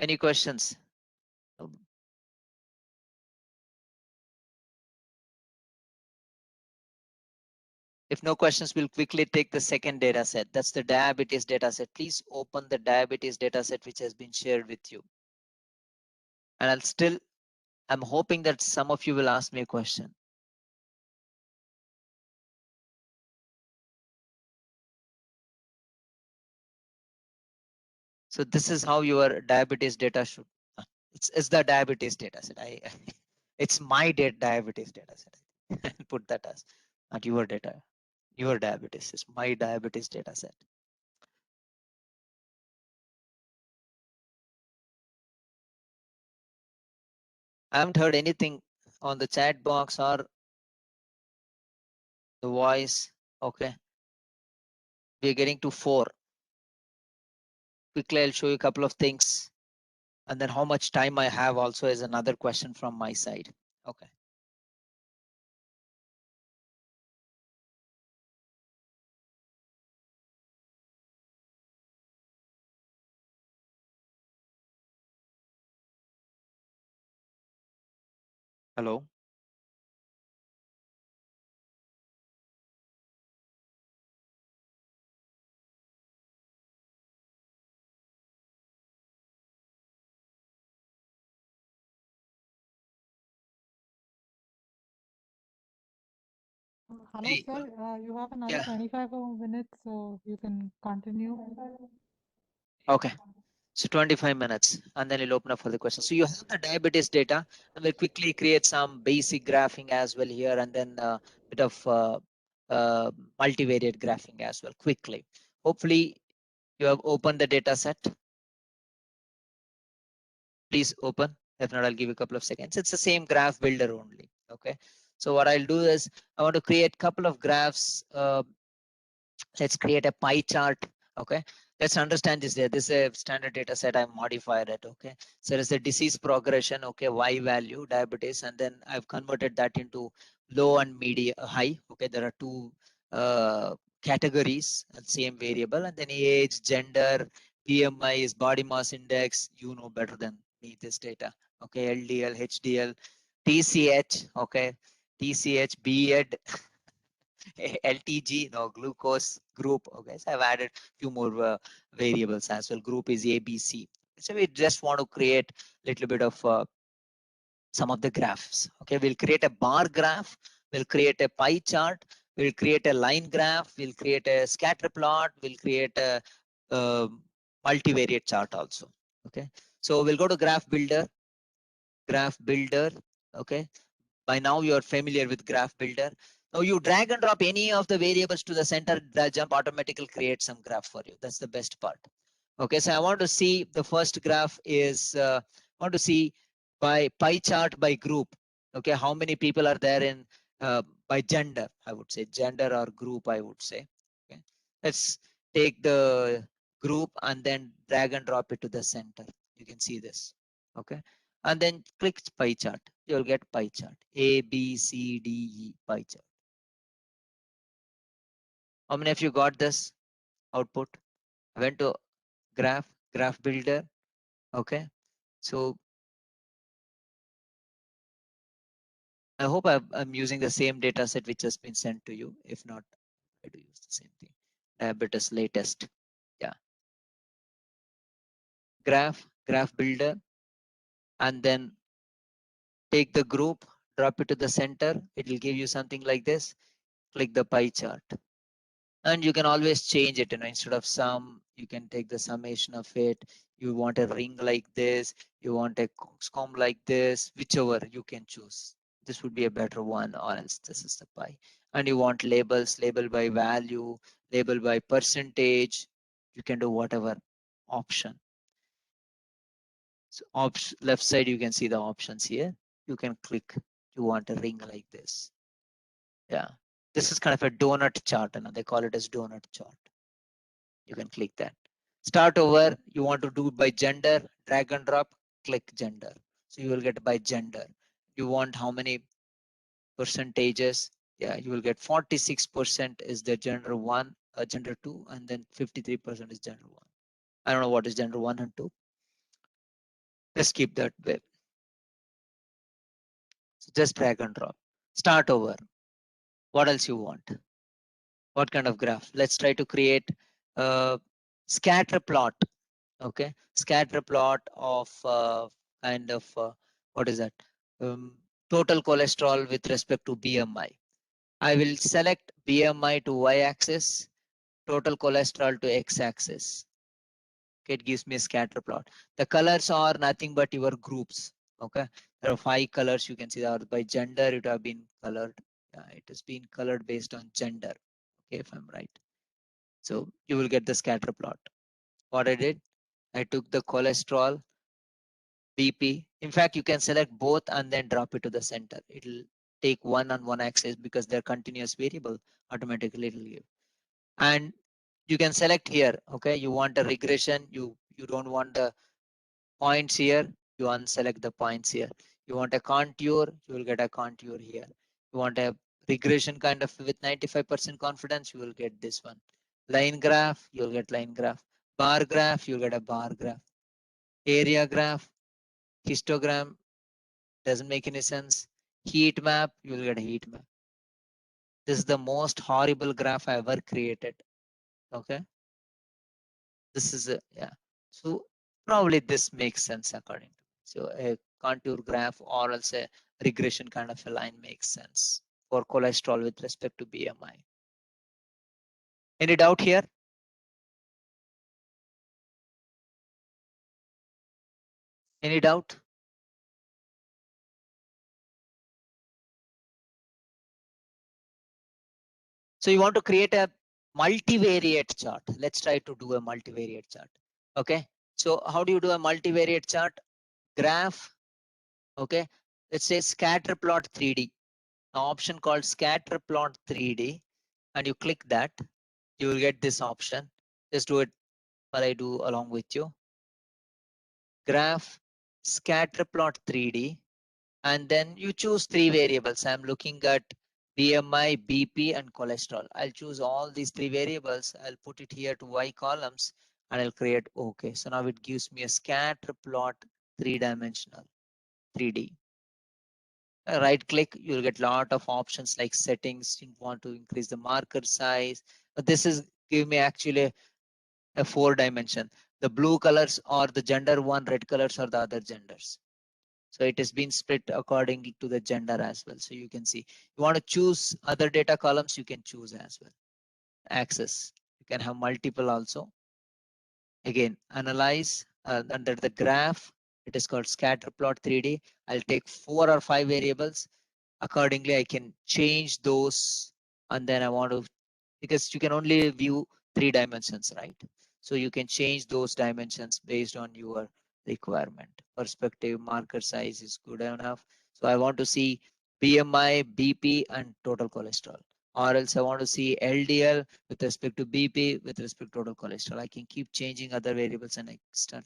Any questions? If no questions, we'll quickly take the second data set. That's the diabetes data set. Please open the diabetes data set which has been shared with you. And I'm hoping that some of you will ask me a question. So this is how your diabetes data should. It's the diabetes data set. It's my diabetes data set. Put that as not your data. Your diabetes is my diabetes data set. I haven't heard anything on the chat box or the voice. Okay. We're getting to 4. Quickly, I'll show you a couple of things. And then how much time I have also is another question from my side. Okay. Hello. Hello, Hey, sir. You have another yeah. 25 more minutes, so you can continue. Okay. So 25 minutes, and then you'll open up for the question. So you have the diabetes data, and we'll quickly create some basic graphing as well here, and then a bit of multivariate graphing as well quickly. Hopefully you have opened the data set. Please open. If not, I'll give you a couple of seconds. It's the same graph builder only. Okay. So what I'll do is I want to create a couple of graphs. Let's create a pie chart. Okay. Let's understand this there. This is a standard data set. I modified it. Okay. So there's a disease progression. Okay. Y value, diabetes. And then I've converted that into low and medium, high. Okay. There are two categories, same variable. And then age, gender, BMI is body mass index. You know better than me this data. Okay. LDL, HDL, TCH. Okay. TCH, BED. LTG, no, glucose group. Okay, so I've added a few more variables as well. Group is ABC. So we just want to create a little bit of some of the graphs. Okay, we'll create a bar graph. We'll create a pie chart. We'll create a line graph. We'll create a scatter plot. We'll create a multivariate chart also. Okay, so we'll go to graph builder. Graph builder. Okay, by now you're familiar with graph builder. Now you drag and drop any of the variables to the center, the jump automatically creates some graph for you. That's the best part. Okay, so I want to see the first graph is I want to see by pie chart by group. Okay, how many people are there in by gender? I would say gender or group. I would say. Okay, let's take the group and then drag and drop it to the center. You can see this. Okay, and then click pie chart. You'll get pie chart. A, B, C, D, E pie chart. How many of you got this output? I went to graph builder. Okay, so I hope I'm using the same data set which has been sent to you. If not, I do use the same thing. Diabetes latest. Yeah. Graph builder, and then take the group, drop it to the center. It will give you something like this. Click the pie chart. And you can always change it, instead of sum, you can take the summation of it. You want a ring like this, you want a comb like this, whichever you can choose. This would be a better one, or else this is the pie. And you want labels, label by value, label by percentage. You can do whatever option. So left side, you can see the options here. You can click, you want a ring like this. Yeah. This is kind of a donut chart, and they call it as donut chart. You can click that. Start over. You want to do it by gender, drag and drop, click gender. So you will get by gender. You want how many percentages? Yeah, you will get 46% is the gender 1, gender 2, and then 53% is gender 1. I don't know what is gender 1 and 2. Just keep that way. So just drag and drop. Start over. What else you want? What kind of graph? Let's try to create a scatter plot. Okay, scatter plot of kind of what is that? Total cholesterol with respect to BMI. I will select BMI to y-axis, total cholesterol to x-axis. Okay, it gives me a scatter plot. The colors are nothing but your groups. Okay, there are 5 colors. You can see that by gender it have been colored. Yeah, it has been colored based on gender. Okay, if I'm right. So you will get the scatter plot. What I did, I took the cholesterol, BP. In fact, you can select both and then drop it to the center. It'll take one on one axis because they're continuous variable. Automatically it'll give. And you can select here. Okay, you want a regression. You don't want the points here. You unselect the points here. You want a contour. You will get a contour here. You want a regression kind of with 95% confidence. You will get this one. Line graph. You'll get line graph. Bar graph. You'll get a bar graph. Area graph. Histogram doesn't make any sense. Heat map, you will get a heat map. This is the most horrible graph I ever created. Okay. This is a, yeah. So probably this makes sense according to me. So a contour graph or else a regression kind of a line makes sense for cholesterol with respect to BMI. Any doubt here? Any doubt? So you want to create a multivariate chart. Let's try to do a multivariate chart. Okay. So how do you do a multivariate chart? Graph. Okay. Let's say scatter plot 3D. An option called scatter plot 3D, and you click that, you will get this option. Just do it while I do along with you. Graph, scatter plot 3D, and then you choose 3 variables. I'm looking at BMI, BP, and cholesterol. I'll choose all these 3 variables. I'll put it here to Y columns, and I'll create OK. So now it gives me a scatter plot 3-dimensional 3D. Right click, you'll get a lot of options like settings. You want to increase the marker size, but this is give me actually a 4-dimension. The blue colors are the gender one, red colors are the other genders. So it has been split according to the gender as well. So you can see, you want to choose other data columns, you can choose as well. Access, you can have multiple also. Again, analyze under the graph, it is called scatter plot 3D. I'll take 4 or 5 variables. Accordingly, I can change those, and then I want to, because you can only view 3 dimensions, right? So you can change those dimensions based on your requirement. Perspective, marker size is good enough. So I want to see BMI, BP, and total cholesterol. Or else I want to see LDL with respect to BP, with respect to total cholesterol. I can keep changing other variables and I start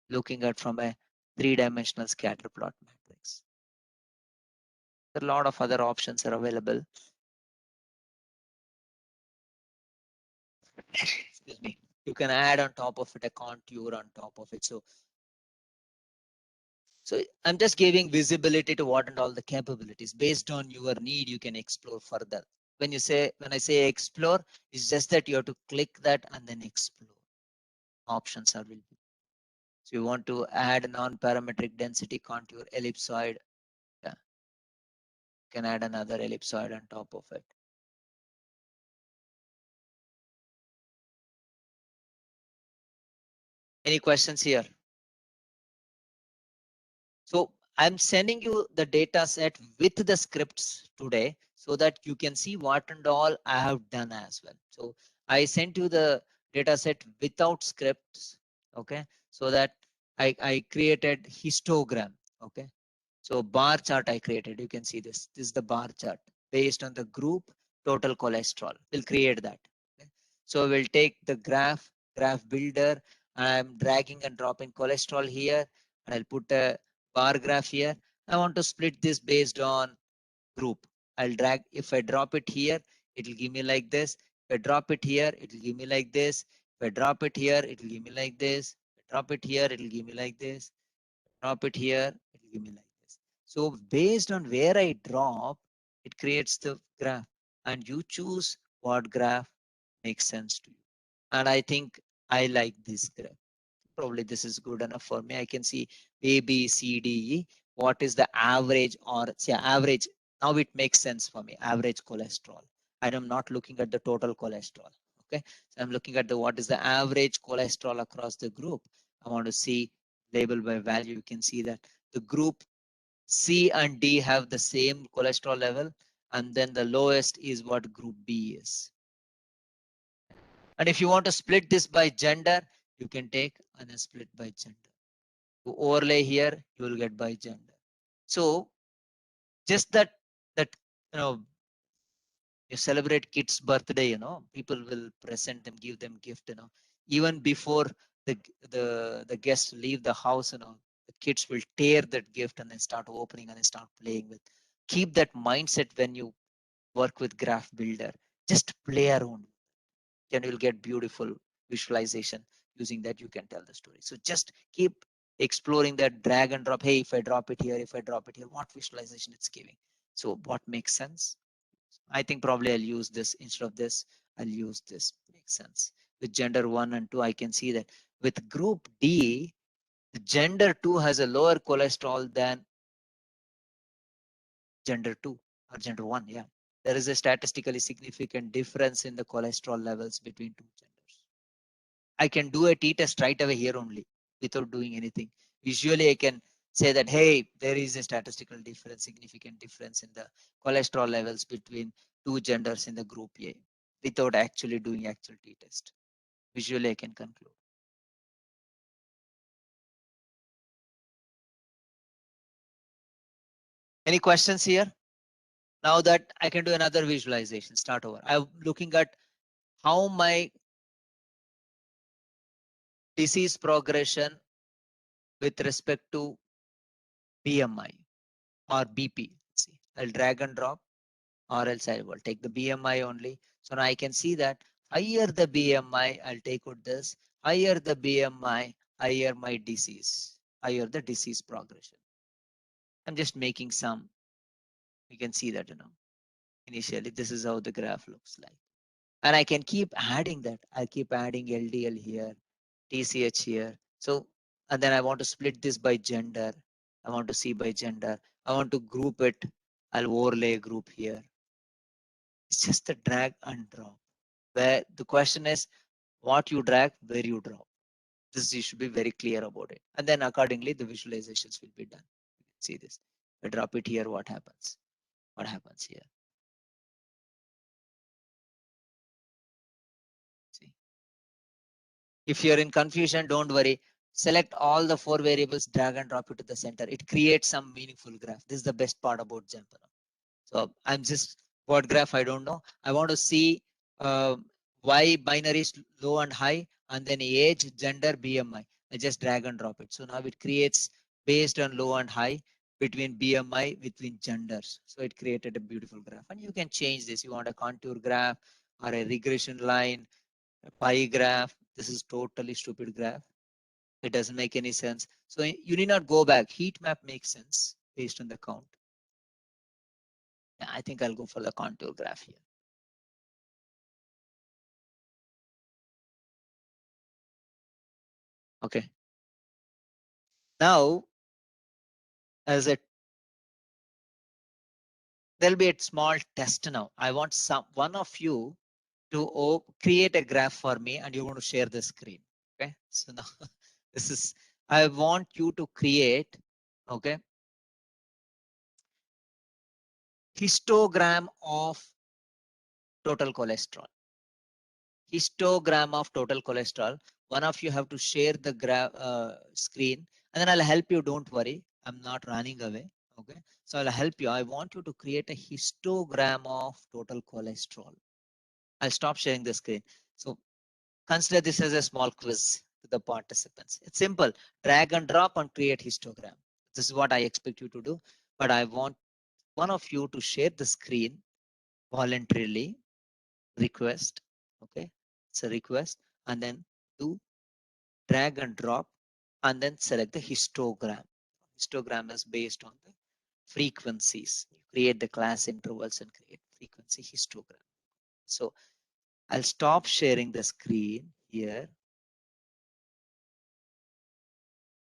looking at from a 3-dimensional scatter plot matrix. A lot of other options are available. Excuse me. You can add on top of it a contour on top of it. So I'm just giving visibility to what and all the capabilities. Based on your need, you can explore further. When I say explore, it's just that you have to click that and then explore. Options are available. So you want to add a non-parametric density contour ellipsoid. Yeah. You can add another ellipsoid on top of it. Any questions here? So I'm sending you the data set with the scripts today so that you can see what and all I have done as well. So I sent you the data set without scripts. Okay. So that I created histogram. Okay. So bar chart I created. You can see this. This is the bar chart based on the group total cholesterol. We'll create that. Okay. So we'll take the graph builder. I'm dragging and dropping cholesterol here, and I'll put a bar graph here. I want to split this based on group. I'll drag. If I drop it here, it will give me like this. If I drop it here, it will give me like this. If I drop it here, it will give me like this. If I drop it here, it will give me like this. Drop it here, it will give me like this. So based on where I drop, it creates the graph, and you choose what graph makes sense to you. And I think I like this graph. Probably this is good enough for me. I can see A, B, C, D, E. What is the average, or say average? Now it makes sense for me. Average cholesterol. I am not looking at the total cholesterol. Okay, so I'm looking at the what is the average cholesterol across the group. I want to see label by value. You can see that the group C and D have the same cholesterol level, and then the lowest is what group B is. And if you want to split this by gender, you can take and then split by gender. To overlay here, you will get by gender. So just that you celebrate kids' birthday, people will present them, give them gift, even before the guests leave the house, the kids will tear that gift and then start opening and then start playing with. Keep that mindset when you work with graph builder. Just play around. Then you'll get beautiful visualization. Using that, you can tell the story. So just keep exploring that drag and drop. Hey, if I drop it here, if I drop it here, what visualization it's giving. So what makes sense? I think probably I'll use this instead of this. I'll use this. Makes sense. With gender 1 and 2, I can see that with group D, the gender 2 has a lower cholesterol than gender 2 or gender 1. Yeah, there is a statistically significant difference in the cholesterol levels between two genders. I can do a t-test right away here only without doing anything. Visually, I can say that, hey, there is a statistical difference, significant difference in the cholesterol levels between two genders in the group A without actually doing actual t-test. Visually, I can conclude. Any questions here? Now that I can do another visualization, start over. I'm looking at how my disease progression with respect to BMI or BP. See, I'll drag and drop, or else I will take the BMI only. So now I can see that higher the BMI, I'll take out this, higher the BMI, higher my disease, higher the disease progression. I'm just making some, you can see that, initially this is how the graph looks like. And I can keep adding that. I'll keep adding LDL here, TCH here. So, and then I want to split this by gender. I want to see by gender. I want to group it. I'll overlay a group here. It's just the drag and drop. Where the question is what you drag, where you drop. This you should be very clear about it. And then accordingly, the visualizations will be done. See this. I drop it here. What happens? What happens here? See. If you're in confusion, don't worry. Select all the 4 variables, drag and drop it to the center. It creates some meaningful graph. This is the best part about Jumper. So I'm just what graph I don't know. I want to see Y binaries low and high, and then age, gender, BMI. I just drag and drop it. So now it creates based on low and high between BMI, between genders. So it created a beautiful graph. And you can change this. You want a contour graph or a regression line, a pie graph. This is totally stupid graph. It doesn't make any sense. So you need not go back. Heat map makes sense based on the count. Yeah, I think I'll go for the contour graph here. Okay. Now, as a there'll be a small test now. I want one of you to create a graph for me, and you're going to share the screen. Okay. So now this is I want you to create, okay, histogram of total cholesterol. Histogram of total cholesterol. One of you have to share the graph screen, and then I'll help you. Don't worry, I'm not running away. Okay, so I'll help you. I want you to create a histogram of total cholesterol. I'll stop sharing the screen. So consider this as a small quiz to the participants. It's simple. Drag and drop and create histogram. This is what I expect you to do. But I want one of you to share the screen voluntarily. Request. Okay, it's a request, and then do drag and drop, and then select the histogram. Histogram is based on the frequencies. You create the class intervals and create frequency histogram. So I'll stop sharing the screen here,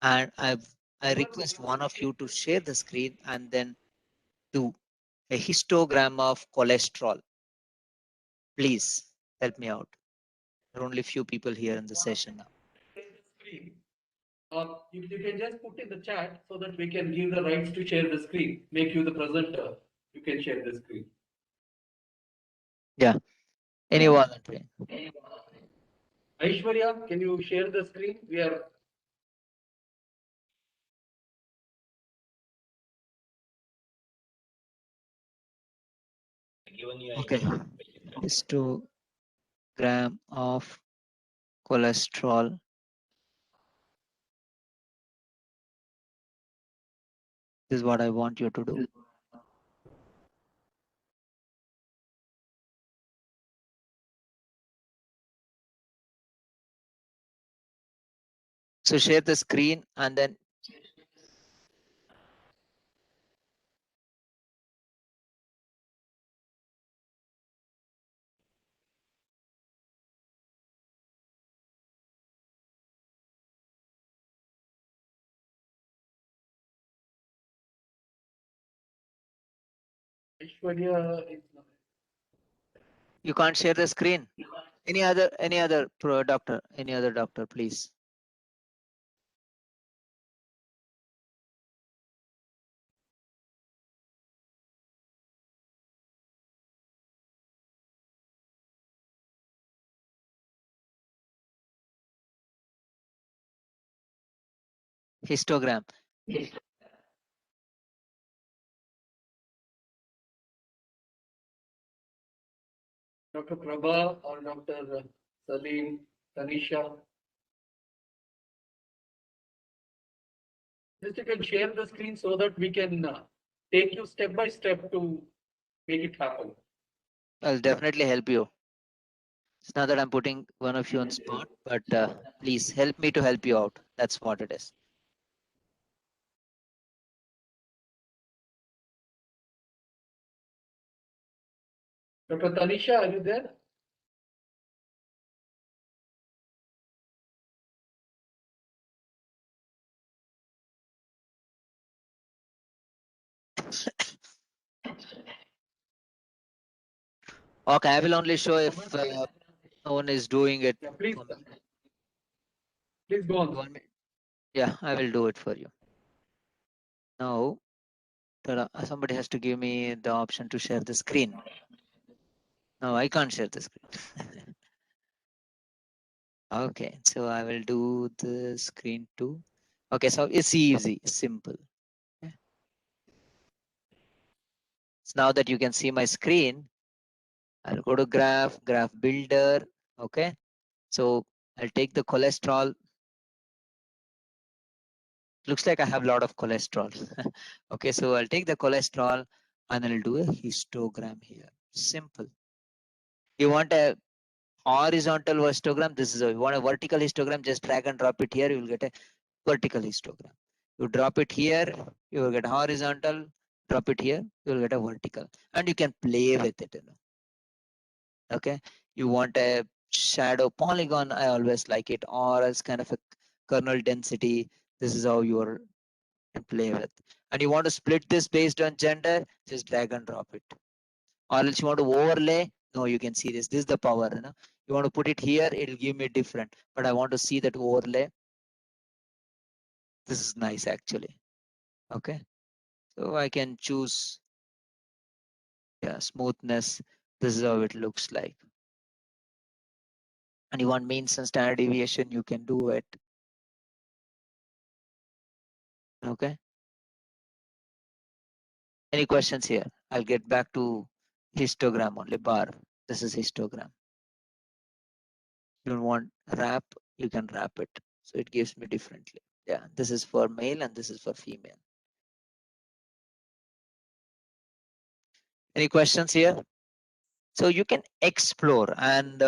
and I request one of you to share the screen and then do a histogram of cholesterol. Please help me out. There are only few people here in the session now. You can just put in the chat so that we can give the rights to share the screen, make you the presenter. You can share the screen. Yeah. Any volunteer? Aishwarya, can you share the screen? We are Given you Okay. Histogram of cholesterol. This is what I want you to do. So share the screen and then Aishwarya. you can't share the screen. Any other doctor? Any other doctor, please? histogram. Dr. Prabha or Dr. Salim, Tanisha. Just you can share the screen so that we can take you step by step to make it happen. I'll definitely help you. It's not that I'm putting one of you on spot, but please help me to help you out. That's what it is. Dr. Tanisha, are you there? Okay, I will only show if no one is doing it. Yeah, please, for me. please go You on. want me? Yeah, I will do it for you. Now, somebody has to give me the option to share the screen. No, I can't share the screen. Okay, so I will do the screen too. Okay, so it's easy, simple. Okay. So now that you can see my screen, I'll go to graph builder. Okay, so I'll take the cholesterol. Looks like I have a lot of cholesterol. Okay, so I'll take the cholesterol and I'll do a histogram here. Simple. You want a horizontal histogram? This is you want a vertical histogram, just drag and drop it here, you will get a vertical histogram. You drop it here, you will get horizontal, drop it here, you will get a vertical. And you can play with it, Okay. You want a shadow polygon, I always like it, or as kind of a kernel density. This is how you're play with. And you want to split this based on gender, just drag and drop it. Or else you want to overlay, no, you can see this. This is the power. You want to put it here, it'll give me different. But I want to see that overlay. This is nice actually. Okay. So I can choose smoothness. This is how it looks like. And you want means and standard deviation, you can do it. Okay. Any questions here? I'll get back to histogram only bar. This is histogram. You don't want wrap, you can wrap it. So it gives me differently. Yeah, this is for male and this is for female. Any questions here? So you can explore and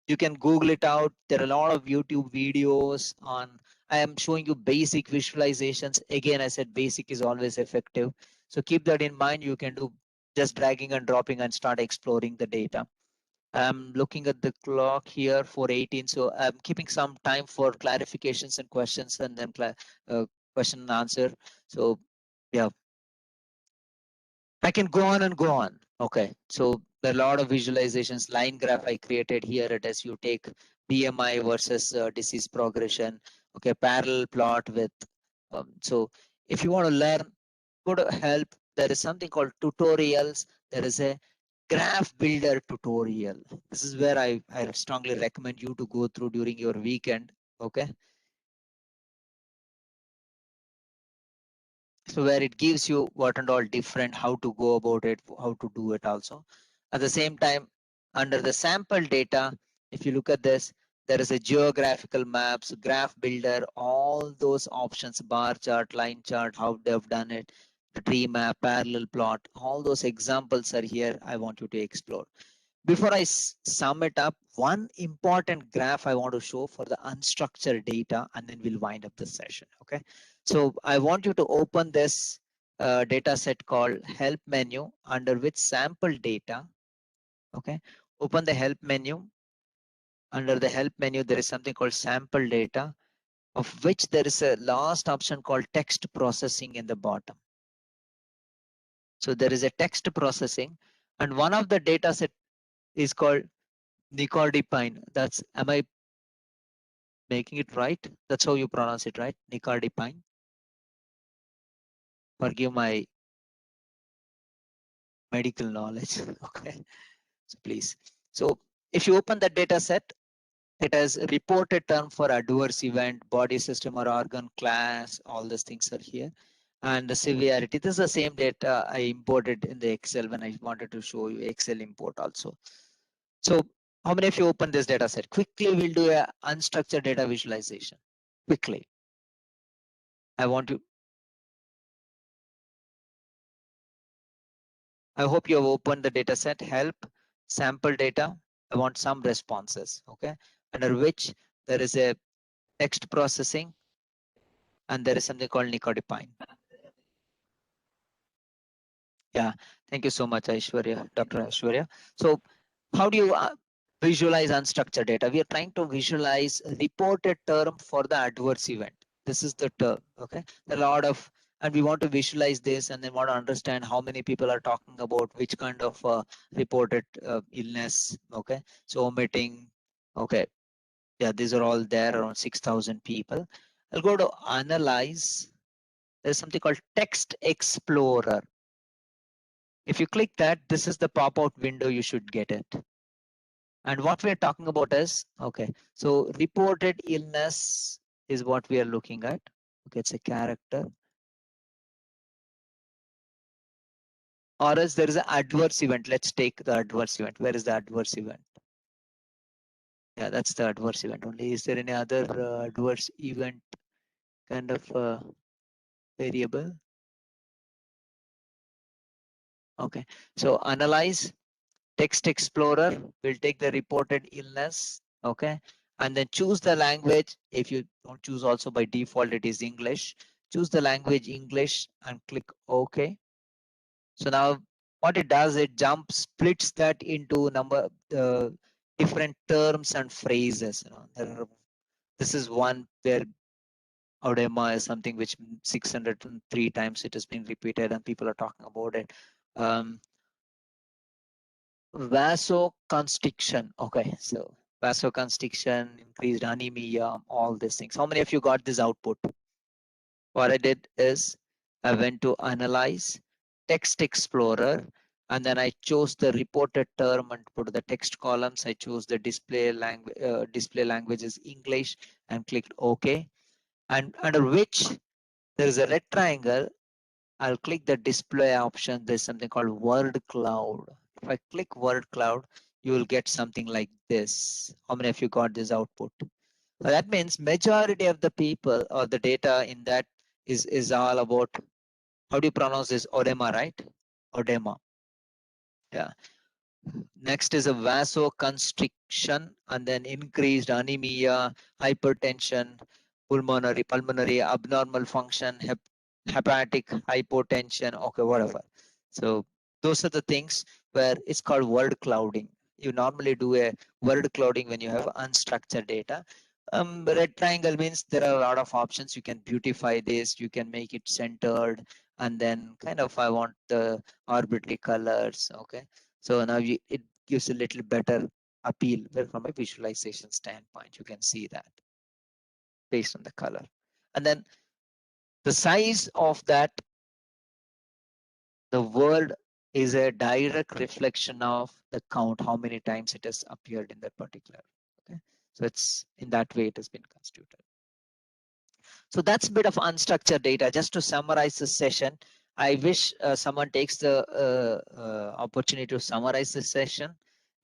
you can Google it out. There are a lot of YouTube videos on. I am showing you basic visualizations. Again, I said basic is always effective. So keep that in mind. You can do just dragging and dropping and start exploring the data. I'm looking at the clock here for 18. So I'm keeping some time for clarifications and questions and then question and answer. So yeah, I can go on and go on. Okay, so there are a lot of visualizations. Line graph I created here. It is you take BMI versus disease progression. Okay, parallel plot with. So if you want to learn, go to help. There is something called tutorials. There is a graph builder tutorial. This is where I strongly recommend you to go through during your weekend. Okay. So where it gives you what and all different, how to go about it, how to do it also. At the same time, under the sample data, if you look at this, there is a geographical maps, graph builder, all those options, bar chart, line chart, how they've done it, the tree map, parallel plot, all those examples are here. I want you to explore. Before I sum it up, one important graph I want to show for the unstructured data, and then we'll wind up the session. Okay. So I want you to open this data set called help menu, under which sample data. Okay. Open the help menu. Under the help menu, there is something called sample data, of which there is a last option called text processing in the bottom. So there is a text processing, and one of the data set is called nicardipine. That's, am I making it right? That's how you pronounce it, right? Nicardipine. Forgive my medical knowledge. Okay. So please. So if you open that data set, it has reported term for adverse event, body system or organ class, all these things are here. And the severity, this is the same data I imported in the Excel when I wanted to show you Excel import also. So how many of you open this data set? Quickly, we'll do a unstructured data visualization. Quickly. I want to. I hope you have opened the data set, help, sample data. I want some responses, okay? Under which there is a text processing and there is something called nicodipine. Yeah, thank you so much, Aishwarya, Dr. Aishwarya. So how do you visualize unstructured data? We are trying to visualize a reported term for the adverse event. This is the term, okay? There are a lot of, and we want to visualize this and then want to understand how many people are talking about which kind of reported illness, okay? So omitting, okay. Yeah, these are all there, around 6,000 people. I'll go to analyze. There's something called Text Explorer. If you click that, this is the pop-out window, you should get it. And what we're talking about is, okay, so reported illness is what we are looking at. Okay, it's a character. Or else there is an adverse event. Let's take the adverse event. Where is the adverse event? Yeah, that's the adverse event only. Is there any other adverse event kind of variable? Okay, so analyze. Text Explorer will take the reported illness, okay, and then choose the language. If you don't choose also by default, it is English. Choose the language English and click OK. So now what it does, it splits that into number different terms and phrases. You know, this is one where Audema is something which 603 times it has been repeated and people are talking about it. Vasoconstriction. Okay, so vasoconstriction, increased anemia, all these things. How many of you got this output? What I did is I went to analyze, text explorer, and then I chose the reported term and put the text columns. I chose the display language is English and clicked OK. And under which there is a red triangle. I'll click the display option. There's something called word cloud. If I click word cloud, you will get something like this. How many of you got this output? So that means majority of the people or the data in that is all about, how do you pronounce this? Odema, right? Odema. Yeah. Next is a vasoconstriction and then increased anemia, hypertension, pulmonary abnormal function, hepatic hypotension, okay, whatever. So those are the things where it's called word clouding. You normally do a word clouding when you have unstructured data. Red triangle means there are a lot of options. You can beautify this, you can make it centered, and then kind of I want the arbitrary colors, okay. So now it gives a little better appeal from a visualization standpoint. You can see that based on the color. And then the size of that, the word is a direct reflection of the count, how many times it has appeared in that particular. Okay, so it's in that way it has been constituted. So that's a bit of unstructured data. Just to summarize this session, I wish someone takes the opportunity to summarize this session.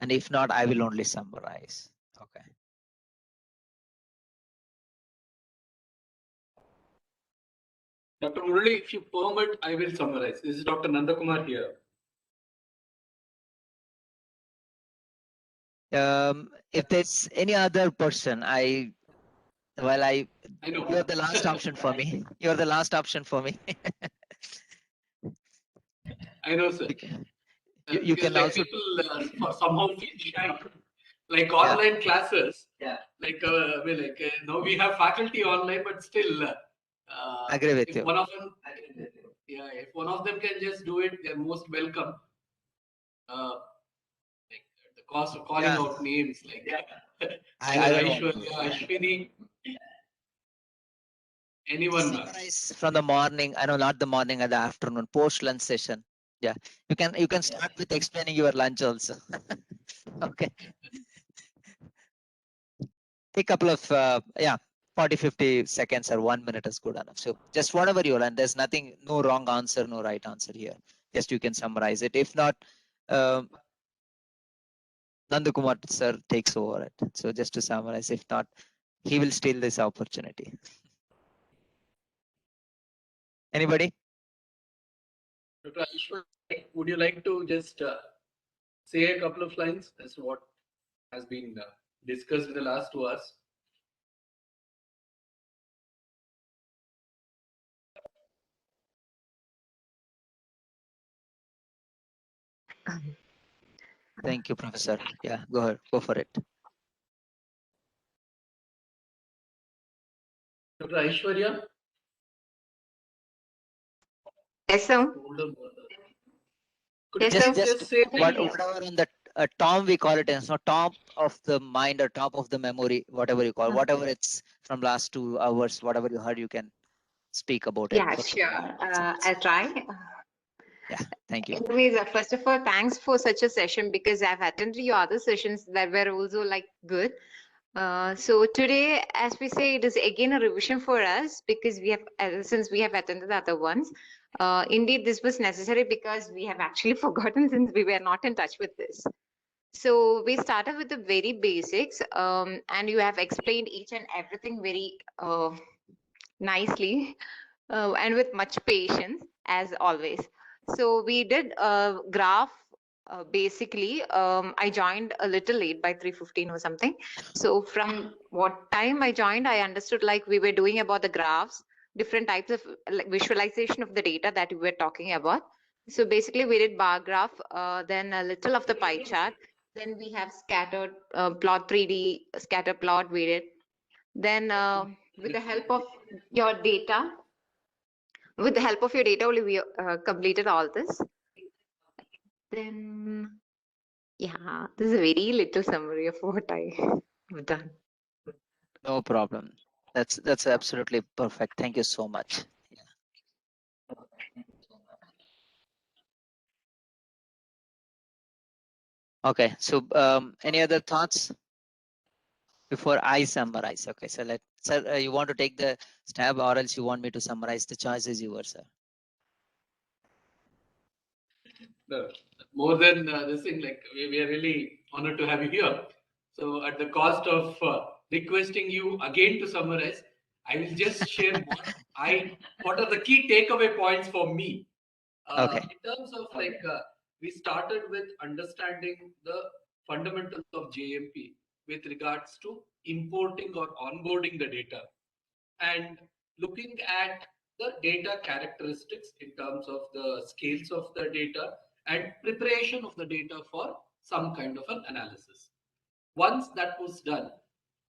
And if not, I will only summarize. Okay. Dr. Murali, if you permit, I will summarize. This is Dr. Nandakumar here. If there's any other person, I know you're the last option for me. You're the last option for me. I know, sir. You can like also people somehow feel shy. Like online classes. Yeah. Now we have faculty online, but still. agree with if you. one of them, if one of them can just do it, they're most welcome. Like the cost of calling out names, like I don't want to. Ashwini, anyone. Summarize from the morning. I know not the morning or the afternoon, post lunch session. Yeah, you can start with explaining your lunch also. Okay. take a couple of 40, 50 seconds or 1 minute is good enough. So just whatever you learn, there's nothing, no wrong answer, no right answer here. Just you can summarize it. If not, Nandakumar sir takes over it. So just to summarize, if not, he will steal this opportunity. Anybody? Dr. Aishwarya, would you like to just say a couple of lines as to what has been discussed in the last 2 hours? Thank you, Professor. Yeah, go ahead, go for it. Dr. Aishwarya? Yes, sir. Could you Yes, please sir. just say Whatever on the top we call it, it's not top of the mind or top of the memory, whatever you call it, whatever it's from last 2 hours, whatever you heard, you can speak about it. Yeah, sure. I'll try. Yeah, thank you. Anyways, first of all, thanks for such a session because I've attended your other sessions that were also like good. So today, as we say, it is again a revision for us because we have, since we have attended the other ones. Indeed, this was necessary because we have actually forgotten since we were not in touch with this. So we started with the very basics, and you have explained each and everything very nicely and with much patience as always. So we did a graph. Basically, I joined a little late by 3:15 or something. So from what time I joined, I understood like we were doing about the graphs, different types of like visualization of the data that we were talking about. So basically, we did bar graph, then a little of the pie chart. Then we have scattered plot 3D scatter plot. We did. Then with the help of your data, only we completed all this. Then, yeah, this is a very little summary of what I have done. No problem. That's absolutely perfect. Thank you so much. Yeah. Okay, so any other thoughts before I summarize? Okay, so sir, you want to take the stab or else you want me to summarize? The choice is yours, sir. No, more than this thing, like we are really honored to have you here. So at the cost of requesting you again to summarize, I will just share what are the key takeaway points for me. Okay. In terms of like, we started with understanding the fundamentals of JMP with regards to importing or onboarding the data and looking at the data characteristics in terms of the scales of the data and preparation of the data for some kind of an analysis. Once that was done,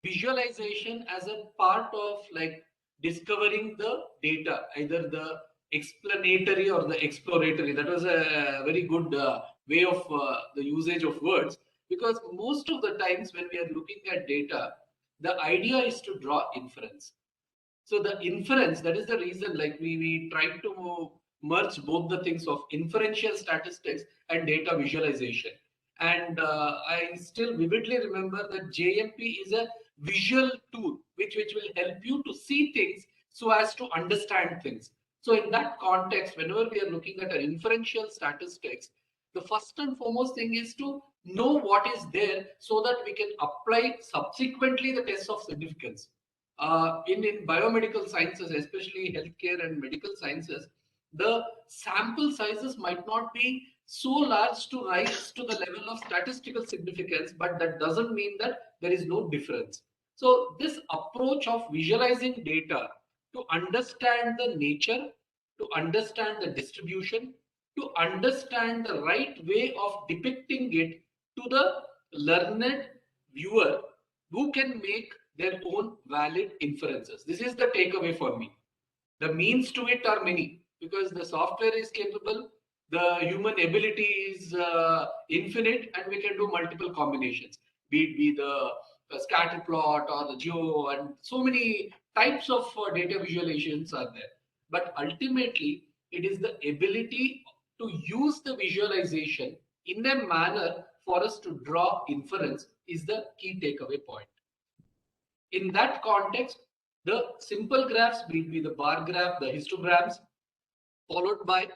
visualization as a part of like discovering the data, either the explanatory or the exploratory. That was a very good way of the usage of words, because most of the times when we are looking at data, the idea is to draw inference. So the inference, that is the reason like we try to merge both the things of inferential statistics and data visualization. And I still vividly remember that JMP is a visual tool which will help you to see things so as to understand things. So in that context, whenever we are looking at an inferential statistics, the first and foremost thing is to know what is there so that we can apply subsequently the test of significance. In biomedical sciences, especially healthcare and medical sciences, the sample sizes might not be so large to rise to the level of statistical significance, but that doesn't mean that there is no difference. So this approach of visualizing data to understand the nature, to understand the distribution, to understand the right way of depicting it to the learned viewer who can make their own valid inferences. This is the takeaway for me. The means to it are many because the software is capable, the human ability is infinite, and we can do multiple combinations, be it be the scatter plot or the geo, and so many types of data visualizations are there. But ultimately, it is the ability to use the visualization in a manner for us to draw inference is the key takeaway point. in that context, the simple graphs, be it the bar graph, the histograms, followed by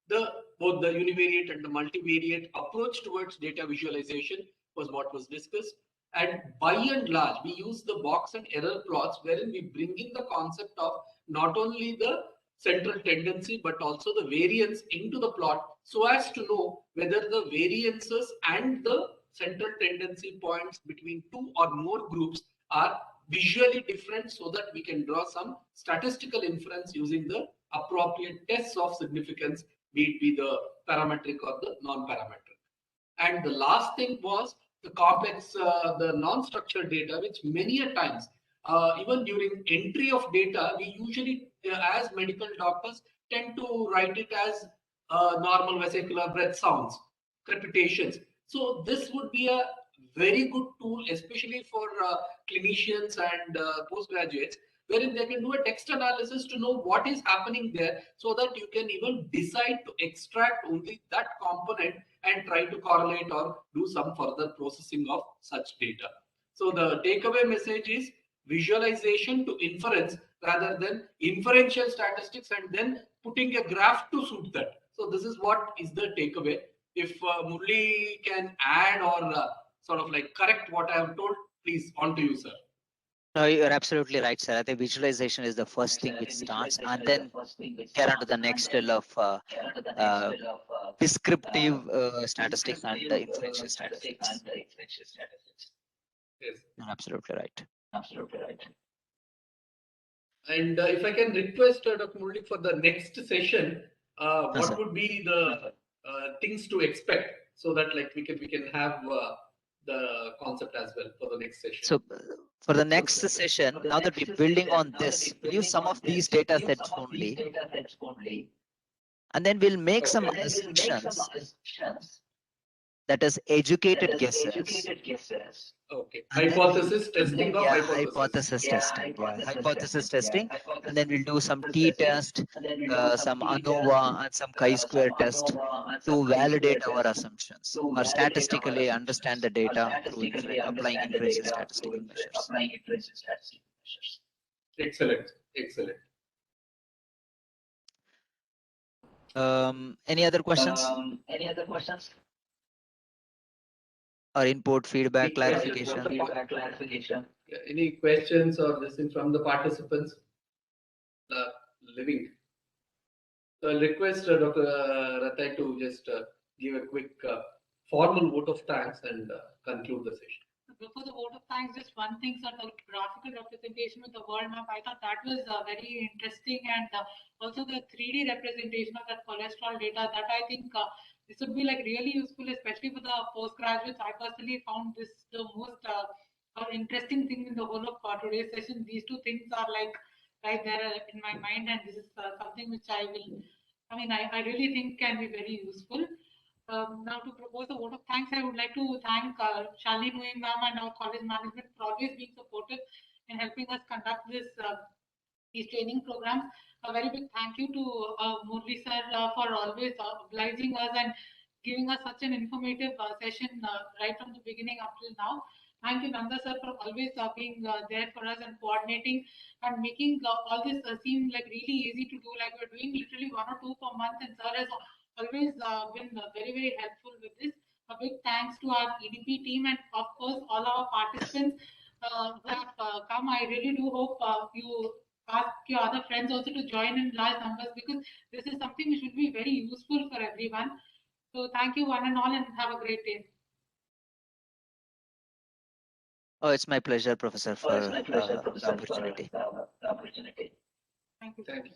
both the univariate and the multivariate approach towards data visualization was what was discussed. And by and large, we use the box and error plots wherein we bring in the concept of not only the central tendency but also the variance into the plot so as to know whether the variances and the central tendency points between two or more groups are visually different, so that we can draw some statistical inference using the appropriate tests of significance, be it be the parametric or the non-parametric. And the last thing was the complex, the non-structured data, which many a times, even during entry of data, we usually, as medical doctors, tend to write it as normal vesicular breath sounds, crepitations. So this would be a very good tool, especially for clinicians and postgraduates, wherein they can do a text analysis to know what is happening there, so that you can even decide to extract only that component and try to correlate or do some further processing of such data. So the takeaway message is visualization to inference rather than inferential statistics and then putting a graph to suit that. So this is what is the takeaway. If Murli can add or sort of like correct what I have told, please, on to you, sir. No, you're absolutely right, sir. I think visualization is the first thing which starts, and then get on to the next level of descriptive statistics and the inferential statistics. Yes. You're absolutely right. And if I can request Dr. Murli for the next session, what sir. would be the things to expect, so that like we can have the concept as well for the next session. So for the next session, now that we're building on this, we'll use some of these data sets only, and then we'll make some assumptions, that is educated guesses. Okay. And then Hypothesis testing of hypothesis testing. Yeah, hypothesis testing, and then we'll do some t-test, some ANOVA, and some chi-square test to validate our assumptions or statistically understand the data through applying inferential statistical measures. Excellent. Any other questions? Or input, feedback, clarification? Yeah, any questions or listening from the participants living? So I'll request Dr. Ratai to just give a quick formal vote of thanks and conclude the session. Before the vote of thanks, just one thing, sir, the graphical representation of the world map, I thought that was very interesting, and also the 3D representation of that cholesterol data, that I think this would be like really useful, especially for the postgraduates. I personally found this the most interesting thing in the whole of today's session. These two things are like right there in my mind, and this is something which I really think can be very useful. Now, to propose a vote of thanks, I would like to thank Shalini Nguyen ma'am and our college management for always being supportive in helping us conduct these training programs. A very big thank you to Murli sir for always obliging us and giving us such an informative session right from the beginning up till now. Thank you, Nanda sir, for always being there for us and coordinating and making all this seem like really easy to do. Like we're doing literally 1 or 2 per month, and sir has always been very, very helpful with this. A big thanks to our EDP team and of course all our participants who have come. I really do hope you ask your other friends also to join in large numbers, because this is something which will be very useful for everyone. So thank you one and all, and have a great day. Oh, it's my pleasure, Professor, for the opportunity. Thank you. Thank you.